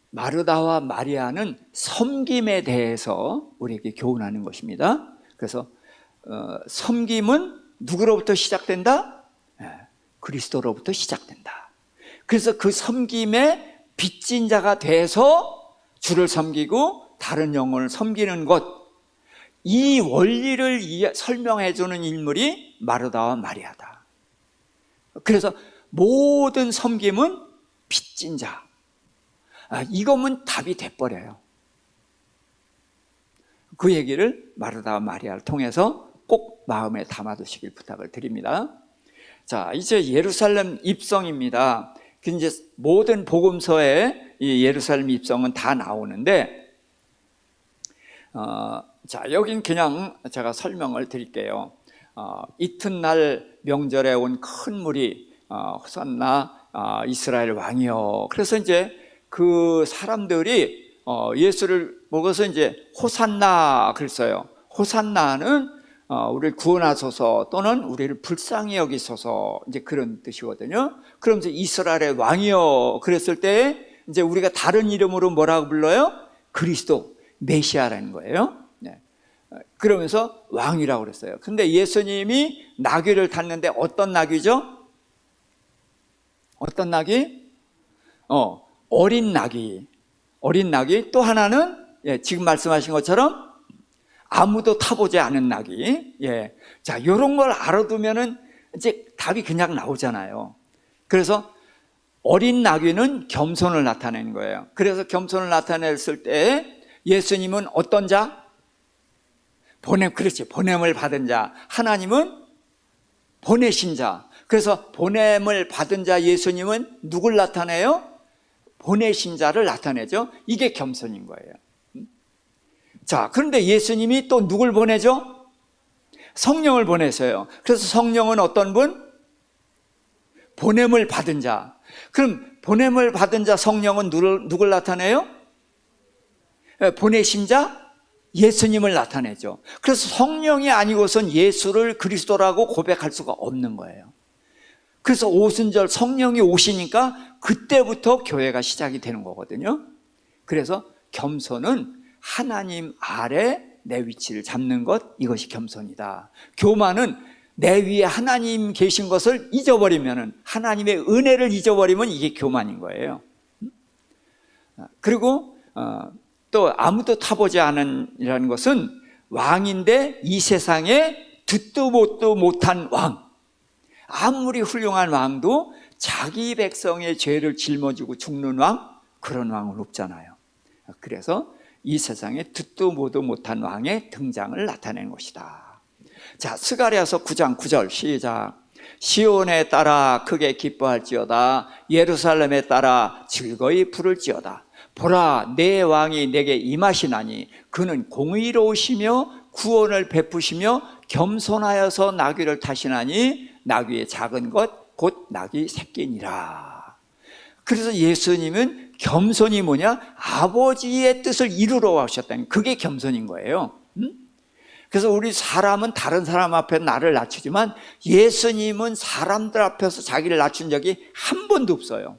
마르다와 마리아는 섬김에 대해서 우리에게 교훈하는 것입니다. 그래서 섬김은 누구로부터 시작된다? 그리스도로부터 시작된다. 그래서 그 섬김에 빚진 자가 돼서 주를 섬기고 다른 영혼을 섬기는 것, 이 원리를 설명해 주는 인물이 마르다와 마리아다. 그래서 모든 섬김은 빚진 자, 이거면 답이 돼버려요. 그 얘기를 마르다와 마리아를 통해서 꼭 마음에 담아두시길 부탁을 드립니다. 자, 이제 예루살렘 입성입니다. 이제 모든 복음서에 이 예루살렘 입성은 다 나오는데, 자, 여긴 그냥 제가 설명을 드릴게요. 이튿날 명절에 온 큰 무리, 호산나 이스라엘 왕이여. 그래서 이제 그 사람들이 예수를 보고서 이제 호산나 그랬어요. 호산나는 우리를 구원하소서 또는 우리를 불쌍히 여기소서, 이제 그런 뜻이거든요. 그러면서 이스라엘의 왕이여 그랬을 때 이제 우리가 다른 이름으로 뭐라고 불러요? 그리스도, 메시아라는 거예요. 네. 그러면서 왕이라고 그랬어요. 근데 예수님이 나귀를 탔는데 어떤 나귀죠? 어떤 나귀? 어린 나귀. 어린 나귀. 또 하나는 지금 말씀하신 것처럼 아무도 타보지 않은 나귀. 자, 이런 걸 알아두면은 이제 답이 그냥 나오잖아요. 그래서 어린 나귀는 겸손을 나타내는 거예요. 그래서 겸손을 나타냈을 때 예수님은 어떤 자? 그렇지. 보냄을 받은 자. 하나님은 보내신 자. 그래서 보냄을 받은 자 예수님은 누굴 나타내요? 보내신 자를 나타내죠. 이게 겸손인 거예요. 자, 그런데 예수님이 또 누굴 보내죠? 성령을 보내세요. 그래서 성령은 어떤 분? 보냄을 받은 자. 그럼 보냄을 받은 자 성령은 누굴 나타내요? 보내신 자 예수님을 나타내죠. 그래서 성령이 아니고선 예수를 그리스도라고 고백할 수가 없는 거예요. 그래서 오순절 성령이 오시니까 그때부터 교회가 시작이 되는 거거든요. 그래서 겸손은 하나님 아래 내 위치를 잡는 것, 이것이 겸손이다. 교만은 내 위에 하나님 계신 것을 잊어버리면, 하나님의 은혜를 잊어버리면 이게 교만인 거예요. 그리고 또 아무도 타보지 않은이라는 것은 왕인데 이 세상에 듣도 보도 못한 왕, 아무리 훌륭한 왕도 자기 백성의 죄를 짊어지고 죽는 왕, 그런 왕은 없잖아요. 그래서 이 세상에 듣도 보도 못한 왕의 등장을 나타내는 것이다. 자, 스가랴서 9장 9절 시작. 시온에 따라 크게 기뻐할지어다. 예루살렘에 따라 즐거이 부를지어다. 보라, 내 왕이 내게 임하시나니 그는 공의로우시며 구원을 베푸시며 겸손하여서 나귀를 타시나니 나귀의 작은 것 곧 나귀 새끼니라. 그래서 예수님은 겸손이 뭐냐? 아버지의 뜻을 이루러 오셨다는, 그게 겸손인 거예요. 그래서 우리 사람은 다른 사람 앞에 나를 낮추지만 예수님은 사람들 앞에서 자기를 낮춘 적이 한 번도 없어요.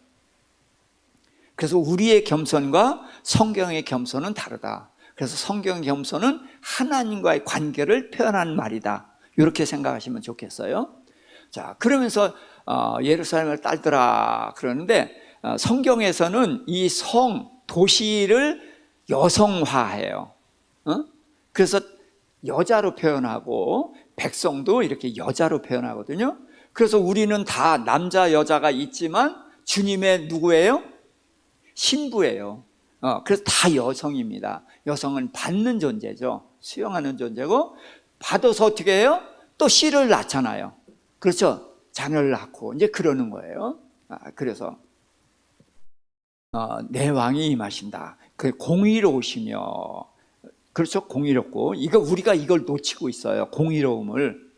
그래서 우리의 겸손과 성경의 겸손은 다르다. 그래서 성경 겸손은 하나님과의 관계를 표현한 말이다. 이렇게 생각하시면 좋겠어요. 자, 그러면서 예루살렘을 딸더라 그러는데, 성경에서는 이 도시를 여성화해요. 그래서 여자로 표현하고 백성도 이렇게 여자로 표현하거든요. 그래서 우리는 다 남자 여자가 있지만 주님의 누구예요? 신부예요. 그래서 다 여성입니다. 여성은 받는 존재죠. 수용하는 존재고, 받아서 어떻게 해요? 또 씨를 낳잖아요. 그렇죠? 자녀를 낳고 이제 그러는 거예요. 그래서 내 왕이 임하신다. 그 공의로우시며, 그렇죠? 공의롭고, 우리가 이걸 놓치고 있어요. 공의로움을.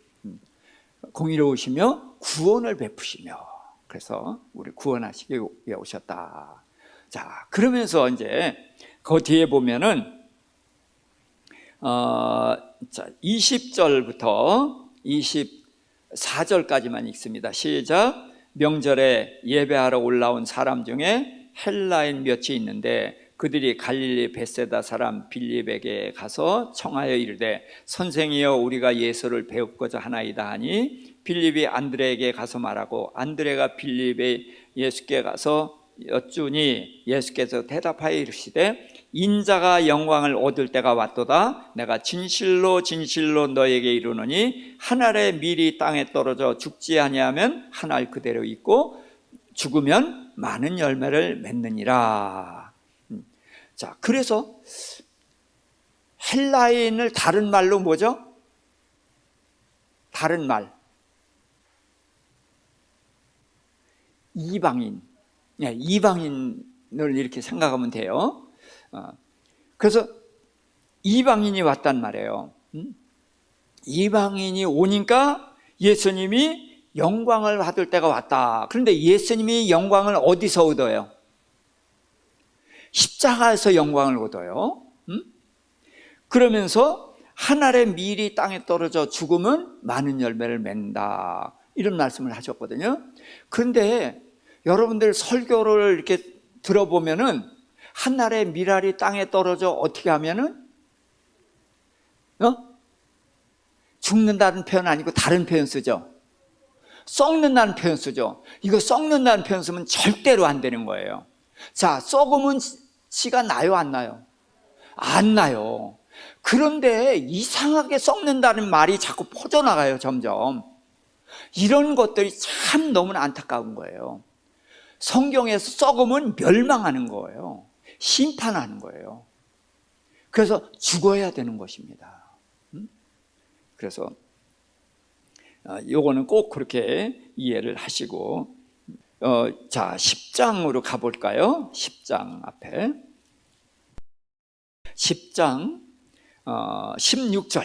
공의로우시며 구원을 베푸시며, 그래서 우리 구원하시기 위해 오셨다. 자, 그러면서 이제 그 뒤에 보면은 20절부터 24절까지만 읽습니다. 시작. 명절에 예배하러 올라온 사람 중에 헬라인 몇이 있는데 그들이 갈릴리 벳세다 사람 빌립에게 가서 청하여 이르되 선생이여 우리가 예수를 배우고자 하나이다 하니 빌립이 안드레에게 가서 말하고 안드레가 빌립의 예수께 가서 여쭈니 예수께서 대답하여 이르시되 인자가 영광을 얻을 때가 왔도다. 내가 진실로 진실로 너에게 이르노니 한 알의 밀이 땅에 떨어져 죽지 아니하면 한 알 그대로 있고 죽으면 많은 열매를 맺느니라. 자, 그래서 헬라인을 다른 말로 뭐죠? 다른 말, 이방인. 이방인을 이렇게 생각하면 돼요. 그래서 이방인이 왔단 말이에요. 이방인이 오니까 예수님이 영광을 받을 때가 왔다. 그런데 예수님이 영광을 어디서 얻어요? 십자가에서 영광을 얻어요. 그러면서 한 알의 밀이 땅에 떨어져 죽으면 많은 열매를 맺는다, 이런 말씀을 하셨거든요. 그런데 여러분들 설교를 이렇게 들어보면은 한 알의 밀알이 땅에 떨어져 어떻게 하면은 죽는다는 표현 아니고 다른 표현 쓰죠. 썩는다는 표현 쓰죠. 이거 썩는다는 표현 쓰면 절대로 안 되는 거예요. 자, 썩으면 씨가 나요, 안 나요? 안 나요. 그런데 이상하게 썩는다는 말이 자꾸 퍼져나가요, 점점. 이런 것들이 참 너무나 안타까운 거예요. 성경에서 썩으면 멸망하는 거예요. 심판하는 거예요. 그래서 죽어야 되는 것입니다. 그래서 요거는 꼭 그렇게 이해를 하시고, 자, 10장으로 가볼까요? 10장 앞에 10장 16절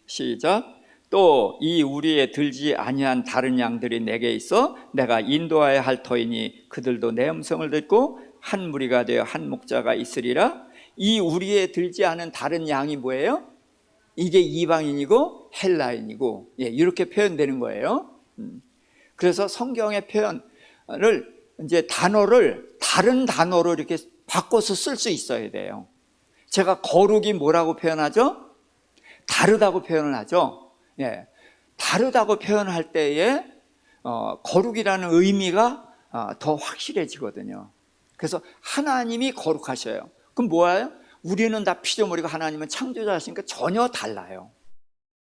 시작. 또 이 우리에 들지 아니한 다른 양들이 내게 있어 내가 인도하여야 할 터이니 그들도 내 음성을 듣고 한 무리가 되어 한 목자가 있으리라. 이 우리에 들지 않은 다른 양이 뭐예요? 이게 이방인이고 헬라인이고, 이렇게 표현되는 거예요. 그래서 성경의 표현을 이제 단어를 다른 단어로 이렇게 바꿔서 쓸 수 있어야 돼요. 제가 거룩이 뭐라고 표현하죠? 다르다고 표현을 하죠. 예, 다르다고 표현할 때에 거룩이라는 의미가 더 확실해지거든요. 그래서 하나님이 거룩하셔요. 그럼 뭐예요? 우리는 다 피조물이고 하나님은 창조자시니까 전혀 달라요.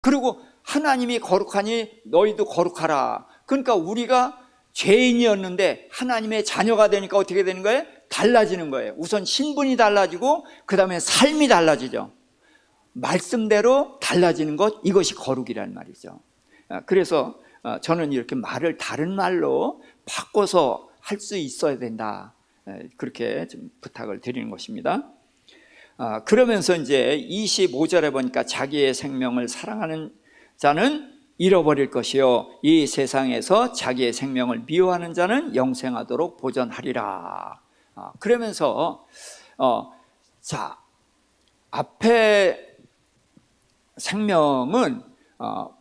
그리고 하나님이 거룩하니 너희도 거룩하라. 그러니까 우리가 죄인이었는데 하나님의 자녀가 되니까 어떻게 되는 거예요? 달라지는 거예요. 우선 신분이 달라지고 그 다음에 삶이 달라지죠. 말씀대로 달라지는 것, 이것이 거룩이라는 말이죠. 그래서 저는 이렇게 말을 다른 말로 바꿔서 할 수 있어야 된다, 그렇게 좀 부탁을 드리는 것입니다. 그러면서 이제 25절에 보니까 자기의 생명을 사랑하는 자는 잃어버릴 것이요 이 세상에서 자기의 생명을 미워하는 자는 영생하도록 보존하리라. 그러면서 자, 앞에 생명은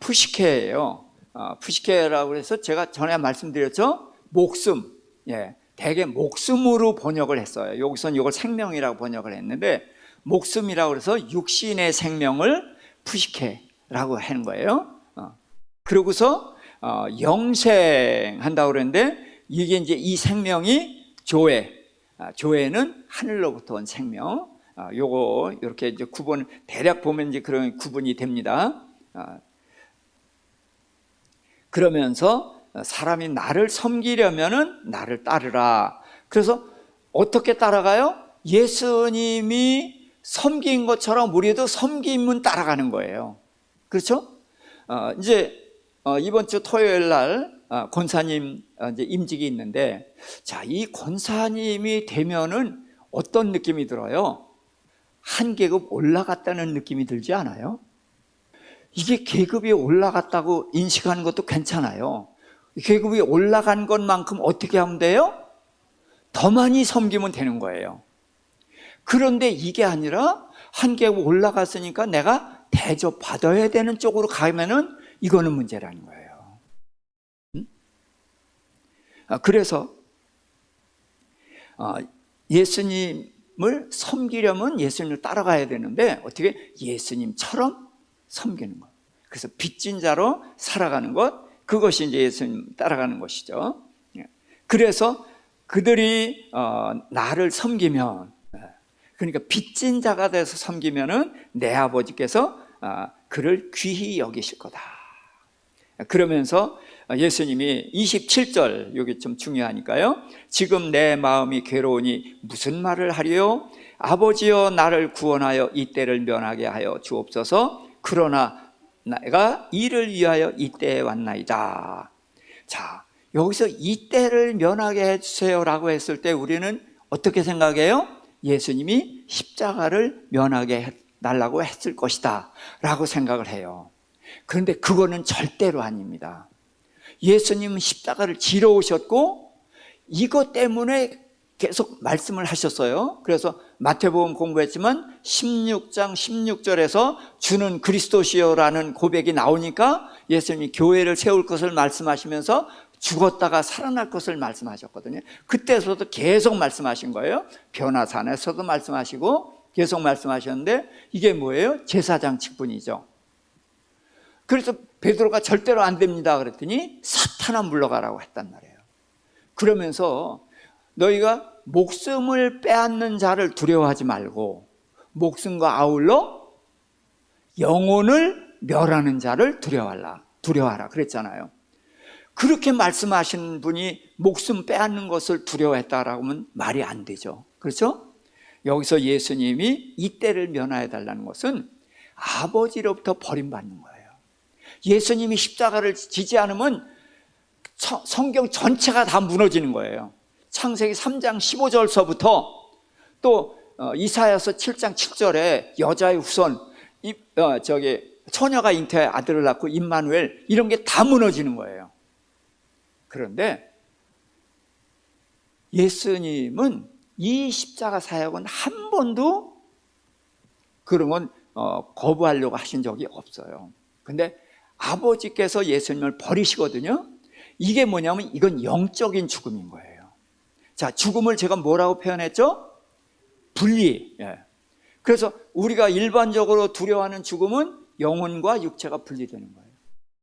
푸시케예요. 푸시케라고 해서 제가 전에 말씀드렸죠. 목숨, 예, 대개 목숨으로 번역을 했어요. 여기서는 이걸 생명이라고 번역을 했는데, 목숨이라고 해서 육신의 생명을 푸시케라고 하는 거예요. 그러고서 영생한다고 그러는데, 이게 이제 이 생명이 조에, 조에는 하늘로부터 온 생명. 요거 이렇게 이제 구분, 대략 보면 이제 그런 구분이 됩니다. 그러면서 사람이 나를 섬기려면은 나를 따르라. 그래서 어떻게 따라가요? 예수님이 섬긴 것처럼 우리도 섬김은 따라가는 거예요. 그렇죠? 이제 이번 주 토요일 날 권사님 이제 임직이 있는데, 자, 이 권사님이 되면은 어떤 느낌이 들어요? 한 계급 올라갔다는 느낌이 들지 않아요? 이게 계급이 올라갔다고 인식하는 것도 괜찮아요. 계급이 올라간 것만큼 어떻게 하면 돼요? 더 많이 섬기면 되는 거예요. 그런데 이게 아니라 한 계급 올라갔으니까 내가 대접받아야 되는 쪽으로 가면은 이거는 문제라는 거예요. 그래서 예수님을 섬기려면 예수님을 따라가야 되는데 어떻게 예수님처럼 섬기는 것. 그래서 빚진 자로 살아가는 것, 그것이 이제 예수님 따라가는 것이죠. 그래서 그들이 나를 섬기면, 그러니까 빚진 자가 돼서 섬기면은 내 아버지께서 그를 귀히 여기실 거다. 그러면서 예수님이 27절, 여기 좀 중요하니까요. 지금 내 마음이 괴로우니 무슨 말을 하리요? 아버지여 나를 구원하여 이 때를 면하게 하여 주옵소서. 그러나 내가 이를 위하여 이 때에 왔나이다. 자, 여기서 이 때를 면하게 해주세요라고 했을 때 우리는 어떻게 생각해요? 예수님이 십자가를 면하게 해달라고 했을 것이다 라고 생각을 해요. 그런데 그거는 절대로 아닙니다. 예수님은 십자가를 지러 오셨고 이것 때문에 계속 말씀을 하셨어요. 그래서 마태복음 공부했지만 16장 16절에서 주는 그리스도시요라는 고백이 나오니까 예수님이 교회를 세울 것을 말씀하시면서 죽었다가 살아날 것을 말씀하셨거든요. 그때서도 계속 말씀하신 거예요. 변화산에서도 말씀하시고 계속 말씀하셨는데 이게 뭐예요? 제사장 직분이죠. 그래서 베드로가 절대로 안 됩니다 그랬더니 사탄아 물러가라고 했단 말이에요. 그러면서 너희가 목숨을 빼앗는 자를 두려워하지 말고 목숨과 아울러 영혼을 멸하는 자를 두려워하라 그랬잖아요. 그렇게 말씀하신 분이 목숨 빼앗는 것을 두려워했다라고 하면 말이 안 되죠. 그렇죠? 여기서 예수님이 이 때를 면하여 달라는 것은 아버지로부터 버림받는 거예요. 예수님이 십자가를 지지 않으면 성경 전체가 다 무너지는 거예요. 창세기 3장 15절서부터 또 이사야서 7장 7절에 여자의 후손, 처녀가 잉태해 아들을 낳고 임마누엘, 이런 게 다 무너지는 거예요. 그런데 예수님은 이 십자가 사역은 한 번도 그런 건 거부하려고 하신 적이 없어요. 근데 아버지께서 예수님을 버리시거든요. 이게 뭐냐면 이건 영적인 죽음인 거예요. 자, 죽음을 제가 뭐라고 표현했죠? 분리. 그래서 우리가 일반적으로 두려워하는 죽음은 영혼과 육체가 분리되는 거예요.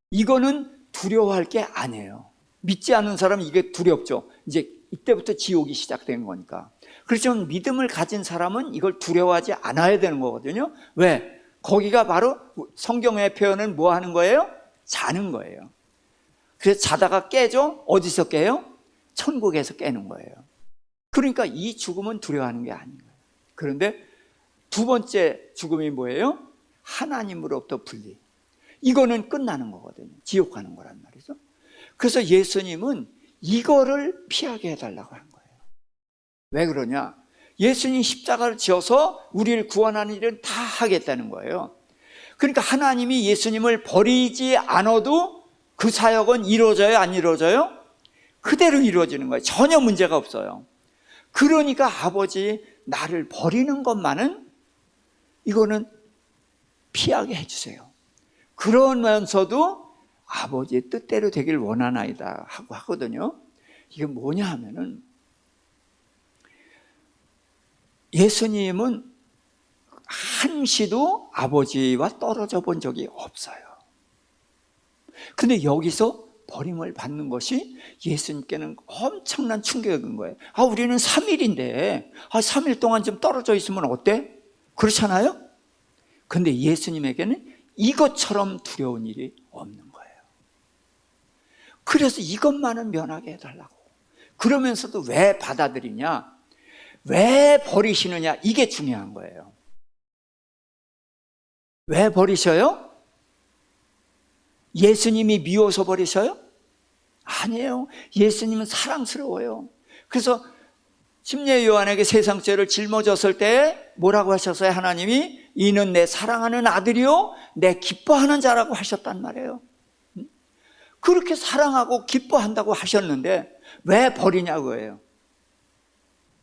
이거는 두려워할 게 아니에요. 믿지 않는 사람은 이게 두렵죠. 이제 이때부터 지옥이 시작된 거니까. 그렇지만 믿음을 가진 사람은 이걸 두려워하지 않아야 되는 거거든요. 왜? 거기가 바로 성경의 표현은 뭐 하는 거예요? 자는 거예요. 그래서 자다가 깨죠? 어디서 깨요? 천국에서 깨는 거예요. 그러니까 이 죽음은 두려워하는 게 아닌 거예요. 그런데 두 번째 죽음이 뭐예요? 하나님으로부터 분리. 이거는 끝나는 거거든요. 지옥 가는 거란 말이죠. 그래서 예수님은 이거를 피하게 해달라고 한 거예요. 왜 그러냐? 예수님 십자가를 지어서 우리를 구원하는 일은 다 하겠다는 거예요. 그러니까 하나님이 예수님을 버리지 않아도 그 사역은 이루어져요? 안 이루어져요? 그대로 이루어지는 거예요. 전혀 문제가 없어요. 그러니까 아버지, 나를 버리는 것만은 이거는 피하게 해주세요. 그러면서도 아버지의 뜻대로 되길 원하나이다 하고 하거든요. 이게 뭐냐 하면은 예수님은 한시도 아버지와 떨어져 본 적이 없어요. 근데 여기서 버림을 받는 것이 예수님께는 엄청난 충격인 거예요. 우리는 3일인데 3일 동안 좀 떨어져 있으면 어때? 그렇잖아요? 근데 예수님에게는 이것처럼 두려운 일이 없는 거예요. 그래서 이것만은 면하게 해달라고. 그러면서도 왜 받아들이냐? 왜 버리시느냐? 이게 중요한 거예요. 왜 버리셔요? 예수님이 미워서 버리셔요? 아니에요. 예수님은 사랑스러워요. 그래서 침례 요한에게 세상 죄를 짊어졌을 때 뭐라고 하셨어요? 하나님이 이는 내 사랑하는 아들이요 내 기뻐하는 자라고 하셨단 말이에요. 그렇게 사랑하고 기뻐한다고 하셨는데 왜 버리냐고요.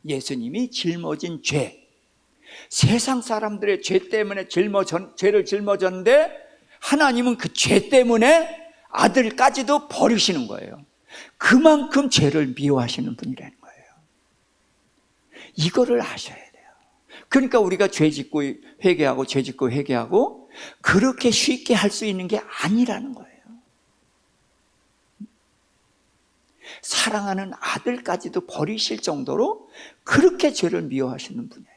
예수님이 짊어진 죄, 세상 사람들의 죄 때문에 죄를 짊어졌는데 하나님은 그 죄 때문에 아들까지도 버리시는 거예요. 그만큼 죄를 미워하시는 분이라는 거예요. 이거를 아셔야 돼요. 그러니까 우리가 죄 짓고 회개하고 죄 짓고 회개하고 그렇게 쉽게 할 수 있는 게 아니라는 거예요. 사랑하는 아들까지도 버리실 정도로 그렇게 죄를 미워하시는 분이에요.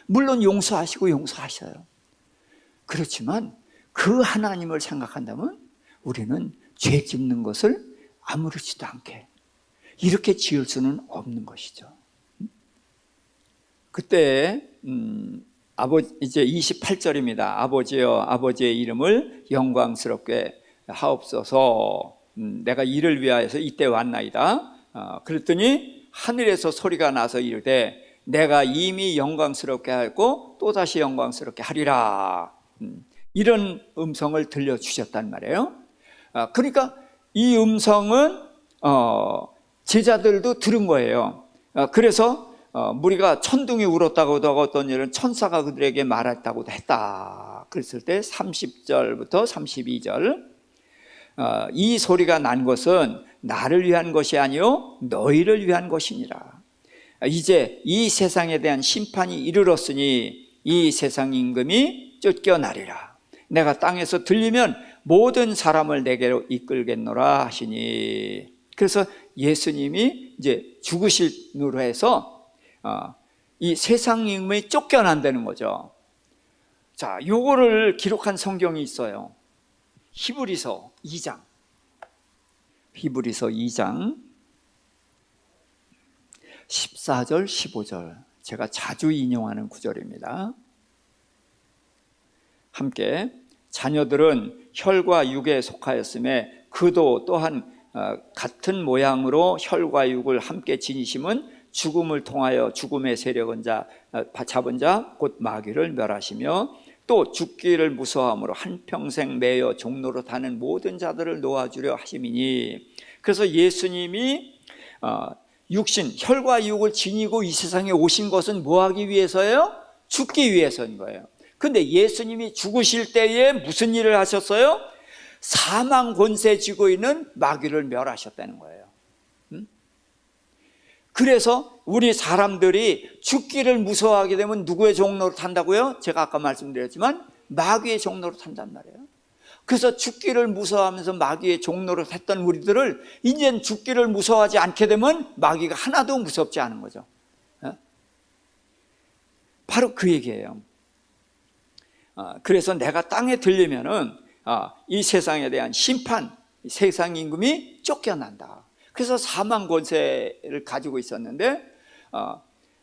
물론 용서하시고 용서하셔요. 그렇지만 그 하나님을 생각한다면 우리는 죄 짓는 것을 아무렇지도 않게 이렇게 지을 수는 없는 것이죠. 그때 이제 28절입니다. 아버지여 아버지의 이름을 영광스럽게 하옵소서. 내가 이를 위하여서 이때 왔나이다. 그랬더니 하늘에서 소리가 나서 이르되 내가 이미 영광스럽게 하였고 또다시 영광스럽게 하리라. 이런 음성을 들려주셨단 말이에요. 그러니까 이 음성은 제자들도 들은 거예요. 그래서 무리가 천둥이 울었다고도 하고 어떤 일은 천사가 그들에게 말했다고도 했다. 그랬을 때 30절부터 32절 이 소리가 난 것은 나를 위한 것이 아니요 너희를 위한 것이니라. 이제 이 세상에 대한 심판이 이르렀으니 이 세상 임금이 쫓겨나리라. 내가 땅에서 들리면 모든 사람을 내게로 이끌겠노라 하시니. 그래서 예수님이 이제 죽으심으로 해서 이 세상 임금이 쫓겨난다는 거죠. 자, 요거를 기록한 성경이 있어요. 히브리서 2장. 히브리서 2장 14절 15절 제가 자주 인용하는 구절입니다. 함께 자녀들은 혈과 육에 속하였음에 그도 또한 같은 모양으로 혈과 육을 함께 지니심은 죽음을 통하여 죽음의 세력은 잡은 자 곧 마귀를 멸하시며 또 죽기를 무서워함으로 한평생 매여 종로로 타는 모든 자들을 놓아주려 하심이니. 그래서 예수님이 육신, 혈과 육을 지니고 이 세상에 오신 것은 뭐 하기 위해서예요? 죽기 위해서인 거예요. 근데 예수님이 죽으실 때에 무슨 일을 하셨어요? 사망 권세 쥐고 있는 마귀를 멸하셨다는 거예요. 그래서 우리 사람들이 죽기를 무서워하게 되면 누구의 종로로 탄다고요? 제가 아까 말씀드렸지만 마귀의 종로로 탄단 말이에요. 그래서 죽기를 무서워하면서 마귀의 종로로 했던 우리들을 이제는 죽기를 무서워하지 않게 되면 마귀가 하나도 무섭지 않은 거죠. 바로 그 얘기예요. 그래서 내가 땅에 들리면은 이 세상에 대한 심판, 세상 임금이 쫓겨난다. 그래서 사망 권세를 가지고 있었는데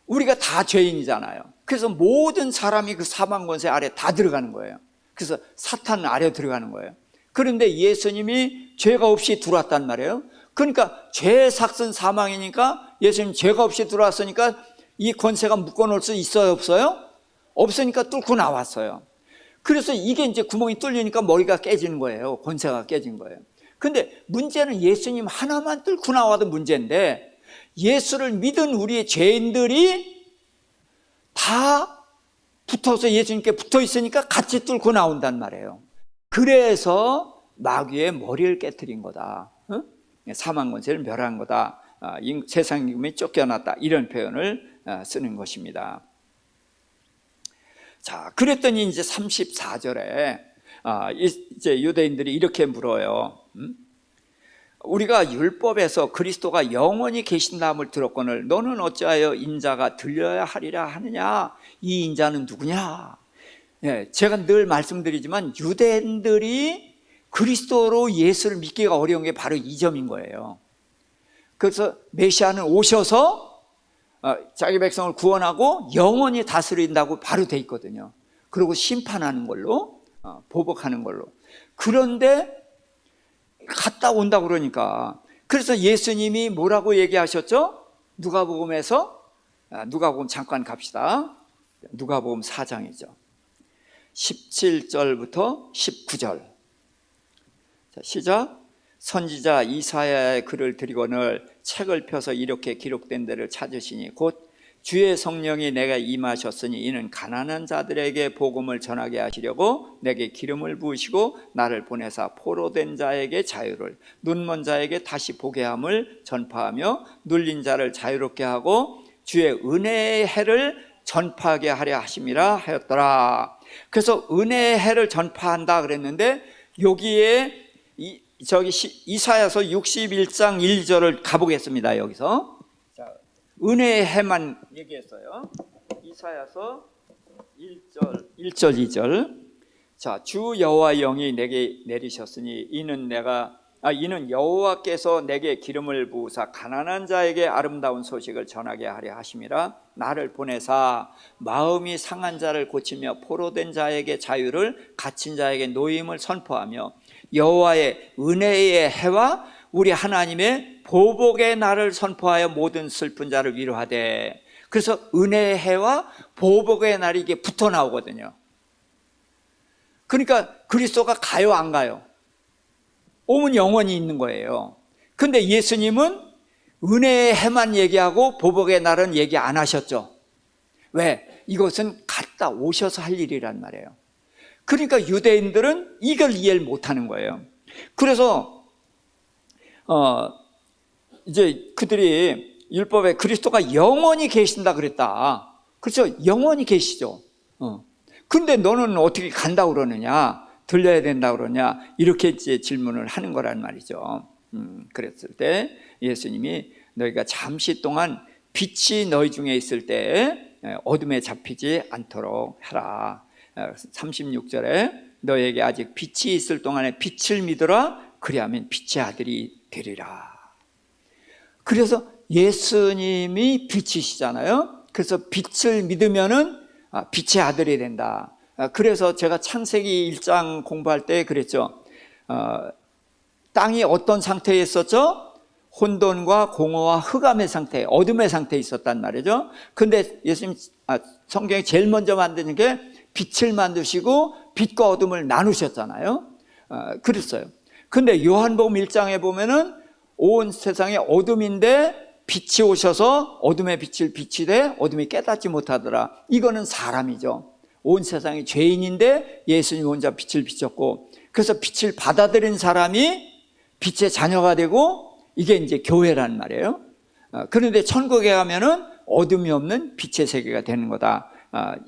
우리가 다 죄인이잖아요. 그래서 모든 사람이 그 사망 권세 아래 다 들어가는 거예요. 그래서 사탄 아래 들어가는 거예요. 그런데 예수님이 죄가 없이 들어왔단 말이에요. 그러니까 죄 삭슨 사망이니까 예수님 죄가 없이 들어왔으니까 이 권세가 묶어놓을 수 있어요, 없어요? 없으니까 뚫고 나왔어요. 그래서 이게 이제 구멍이 뚫리니까 머리가 깨지는 거예요. 권세가 깨진 거예요. 근데 문제는 예수님 하나만 뚫고 나와도 문제인데 예수를 믿은 우리의 죄인들이 다 붙어서 예수님께 붙어 있으니까 같이 뚫고 나온단 말이에요. 그래서 마귀의 머리를 깨트린 거다. 사망 권세를 멸한 거다. 세상 임금이 쫓겨났다. 이런 표현을 쓰는 것입니다. 자, 그랬더니 이제 34절에 이제 유대인들이 이렇게 물어요. 우리가 율법에서 그리스도가 영원히 계신다함을 들었거늘 너는 어찌하여 인자가 들려야 하리라 하느냐? 이 인자는 누구냐? 제가 늘 말씀드리지만 유대인들이 그리스도로 예수를 믿기가 어려운 게 바로 이 점인 거예요. 그래서 메시아는 오셔서 자기 백성을 구원하고 영원히 다스린다고 바로 돼 있거든요. 그리고 심판하는 걸로, 보복하는 걸로. 그런데 갔다 온다고 그러니까, 그래서 예수님이 뭐라고 얘기하셨죠? 누가복음에서, 누가복음 잠깐 갑시다. 누가복음 4장이죠 17절부터 19절. 자, 시작. 선지자 이사야의 글을 드리거늘 책을 펴서 이렇게 기록된 데를 찾으시니 곧 주의 성령이 내가 임하셨으니 이는 가난한 자들에게 복음을 전하게 하시려고 내게 기름을 부으시고 나를 보내사 포로된 자에게 자유를, 눈먼 자에게 다시 보게 함을 전파하며 눌린 자를 자유롭게 하고 주의 은혜의 해를 전파하게 하려 하심이라 하였더라. 그래서 은혜의 해를 전파한다 그랬는데 여기에 이사야서 61장 1절을 가보겠습니다. 여기서 은혜의 해만 얘기했어요. 이사야서 1절 2절. 자, 주 여호와 영이 내게 내리셨으니 이는 여호와께서 내게 기름을 부으사 가난한 자에게 아름다운 소식을 전하게 하려 하심이라. 나를 보내사 마음이 상한 자를 고치며 포로된 자에게 자유를, 갇힌 자에게 노임을 선포하며 여호와의 은혜의 해와 우리 하나님의 보복의 날을 선포하여 모든 슬픈 자를 위로하되. 그래서 은혜의 해와 보복의 날이 이게 붙어 나오거든요. 그러니까 그리스도가 가요, 안 가요? 오면 영원히 있는 거예요. 근데 예수님은 은혜의 해만 얘기하고 보복의 날은 얘기 안 하셨죠. 왜? 이것은 갔다 오셔서 할 일이란 말이에요. 그러니까 유대인들은 이걸 이해를 못하는 거예요. 그래서 이제 그들이 율법에 그리스도가 영원히 계신다 그랬다. 그렇죠? 영원히 계시죠. 근데 너는 어떻게 간다고 그러느냐? 들려야 된다고 그러냐? 이렇게 이제 질문을 하는 거란 말이죠. 그랬을 때 예수님이 너희가 잠시 동안 빛이 너희 중에 있을 때 어둠에 잡히지 않도록 해라. 36절에 너에게 아직 빛이 있을 동안에 빛을 믿으라. 그리하면 빛의 아들이 되리라. 그래서 예수님이 빛이시잖아요. 그래서 빛을 믿으면은 빛의 아들이 된다. 그래서 제가 창세기 1장 공부할 때 그랬죠. 땅이 어떤 상태에 있었죠? 혼돈과 공허와 흑암의 상태, 어둠의 상태에 있었단 말이죠. 근데 예수님 성경이 제일 먼저 만드는 게 빛을 만드시고 빛과 어둠을 나누셨잖아요. 그랬어요. 근데 요한복음 1장에 보면은 온 세상에 어둠인데 빛이 오셔서 어둠의 빛을 비치되 어둠이 깨닫지 못하더라. 이거는 사람이죠. 온 세상이 죄인인데 예수님 혼자 빛을 비췄고, 그래서 빛을 받아들인 사람이 빛의 자녀가 되고, 이게 이제 교회란 말이에요. 그런데 천국에 가면은 어둠이 없는 빛의 세계가 되는 거다.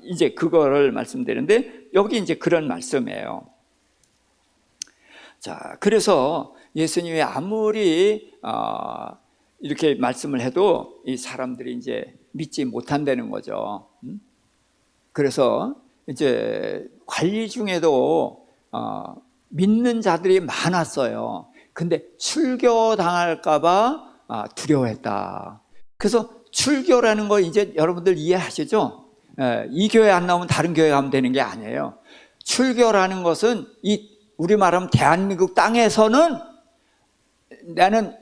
이제 그거를 말씀드리는데 여기 이제 그런 말씀이에요. 자, 그래서 예수님이 아무리 이렇게 말씀을 해도 이 사람들이 이제 믿지 못한다는 거죠. 그래서 이제 관리 중에도 믿는 자들이 많았어요. 근데 출교당할까봐 두려워했다. 그래서 출교라는 거 이제 여러분들 이해하시죠? 이 교회 안 나오면 다른 교회 가면 되는 게 아니에요. 출교라는 것은 우리 말하면 대한민국 땅에서는 나는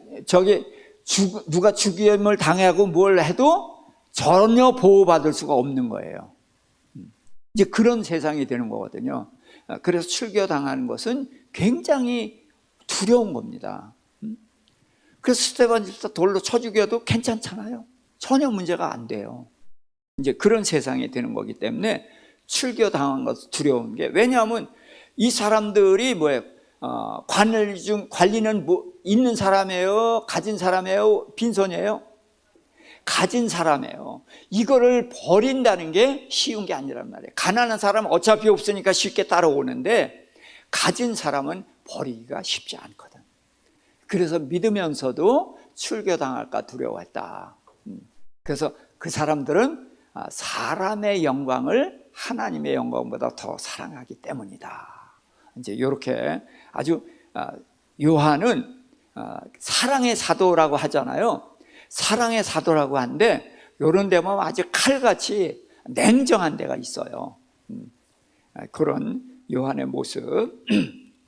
누가 죽임을 당하고 뭘 해도 전혀 보호받을 수가 없는 거예요. 이제 그런 세상이 되는 거거든요. 그래서 출교당하는 것은 굉장히 두려운 겁니다. 그래서 스데반 집사 돌로 쳐 죽여도 괜찮잖아요. 전혀 문제가 안 돼요. 이제 그런 세상이 되는 거기 때문에 출교당한 것은 두려운 게, 왜냐하면 이 사람들이 뭐예요? 관리는 있는 사람이에요? 가진 사람이에요? 빈손이에요? 가진 사람이에요. 이거를 버린다는 게 쉬운 게 아니란 말이에요. 가난한 사람은 어차피 없으니까 쉽게 따라오는데 가진 사람은 버리기가 쉽지 않거든. 그래서 믿으면서도 출교당할까 두려워했다. 그래서 그 사람들은 사람의 영광을 하나님의 영광보다 더 사랑하기 때문이다. 이제 이렇게 아주 요한은 사랑의 사도라고 하잖아요. 사랑의 사도라고 하는데 이런 데 보면 아주 칼같이 냉정한 데가 있어요. 그런 요한의 모습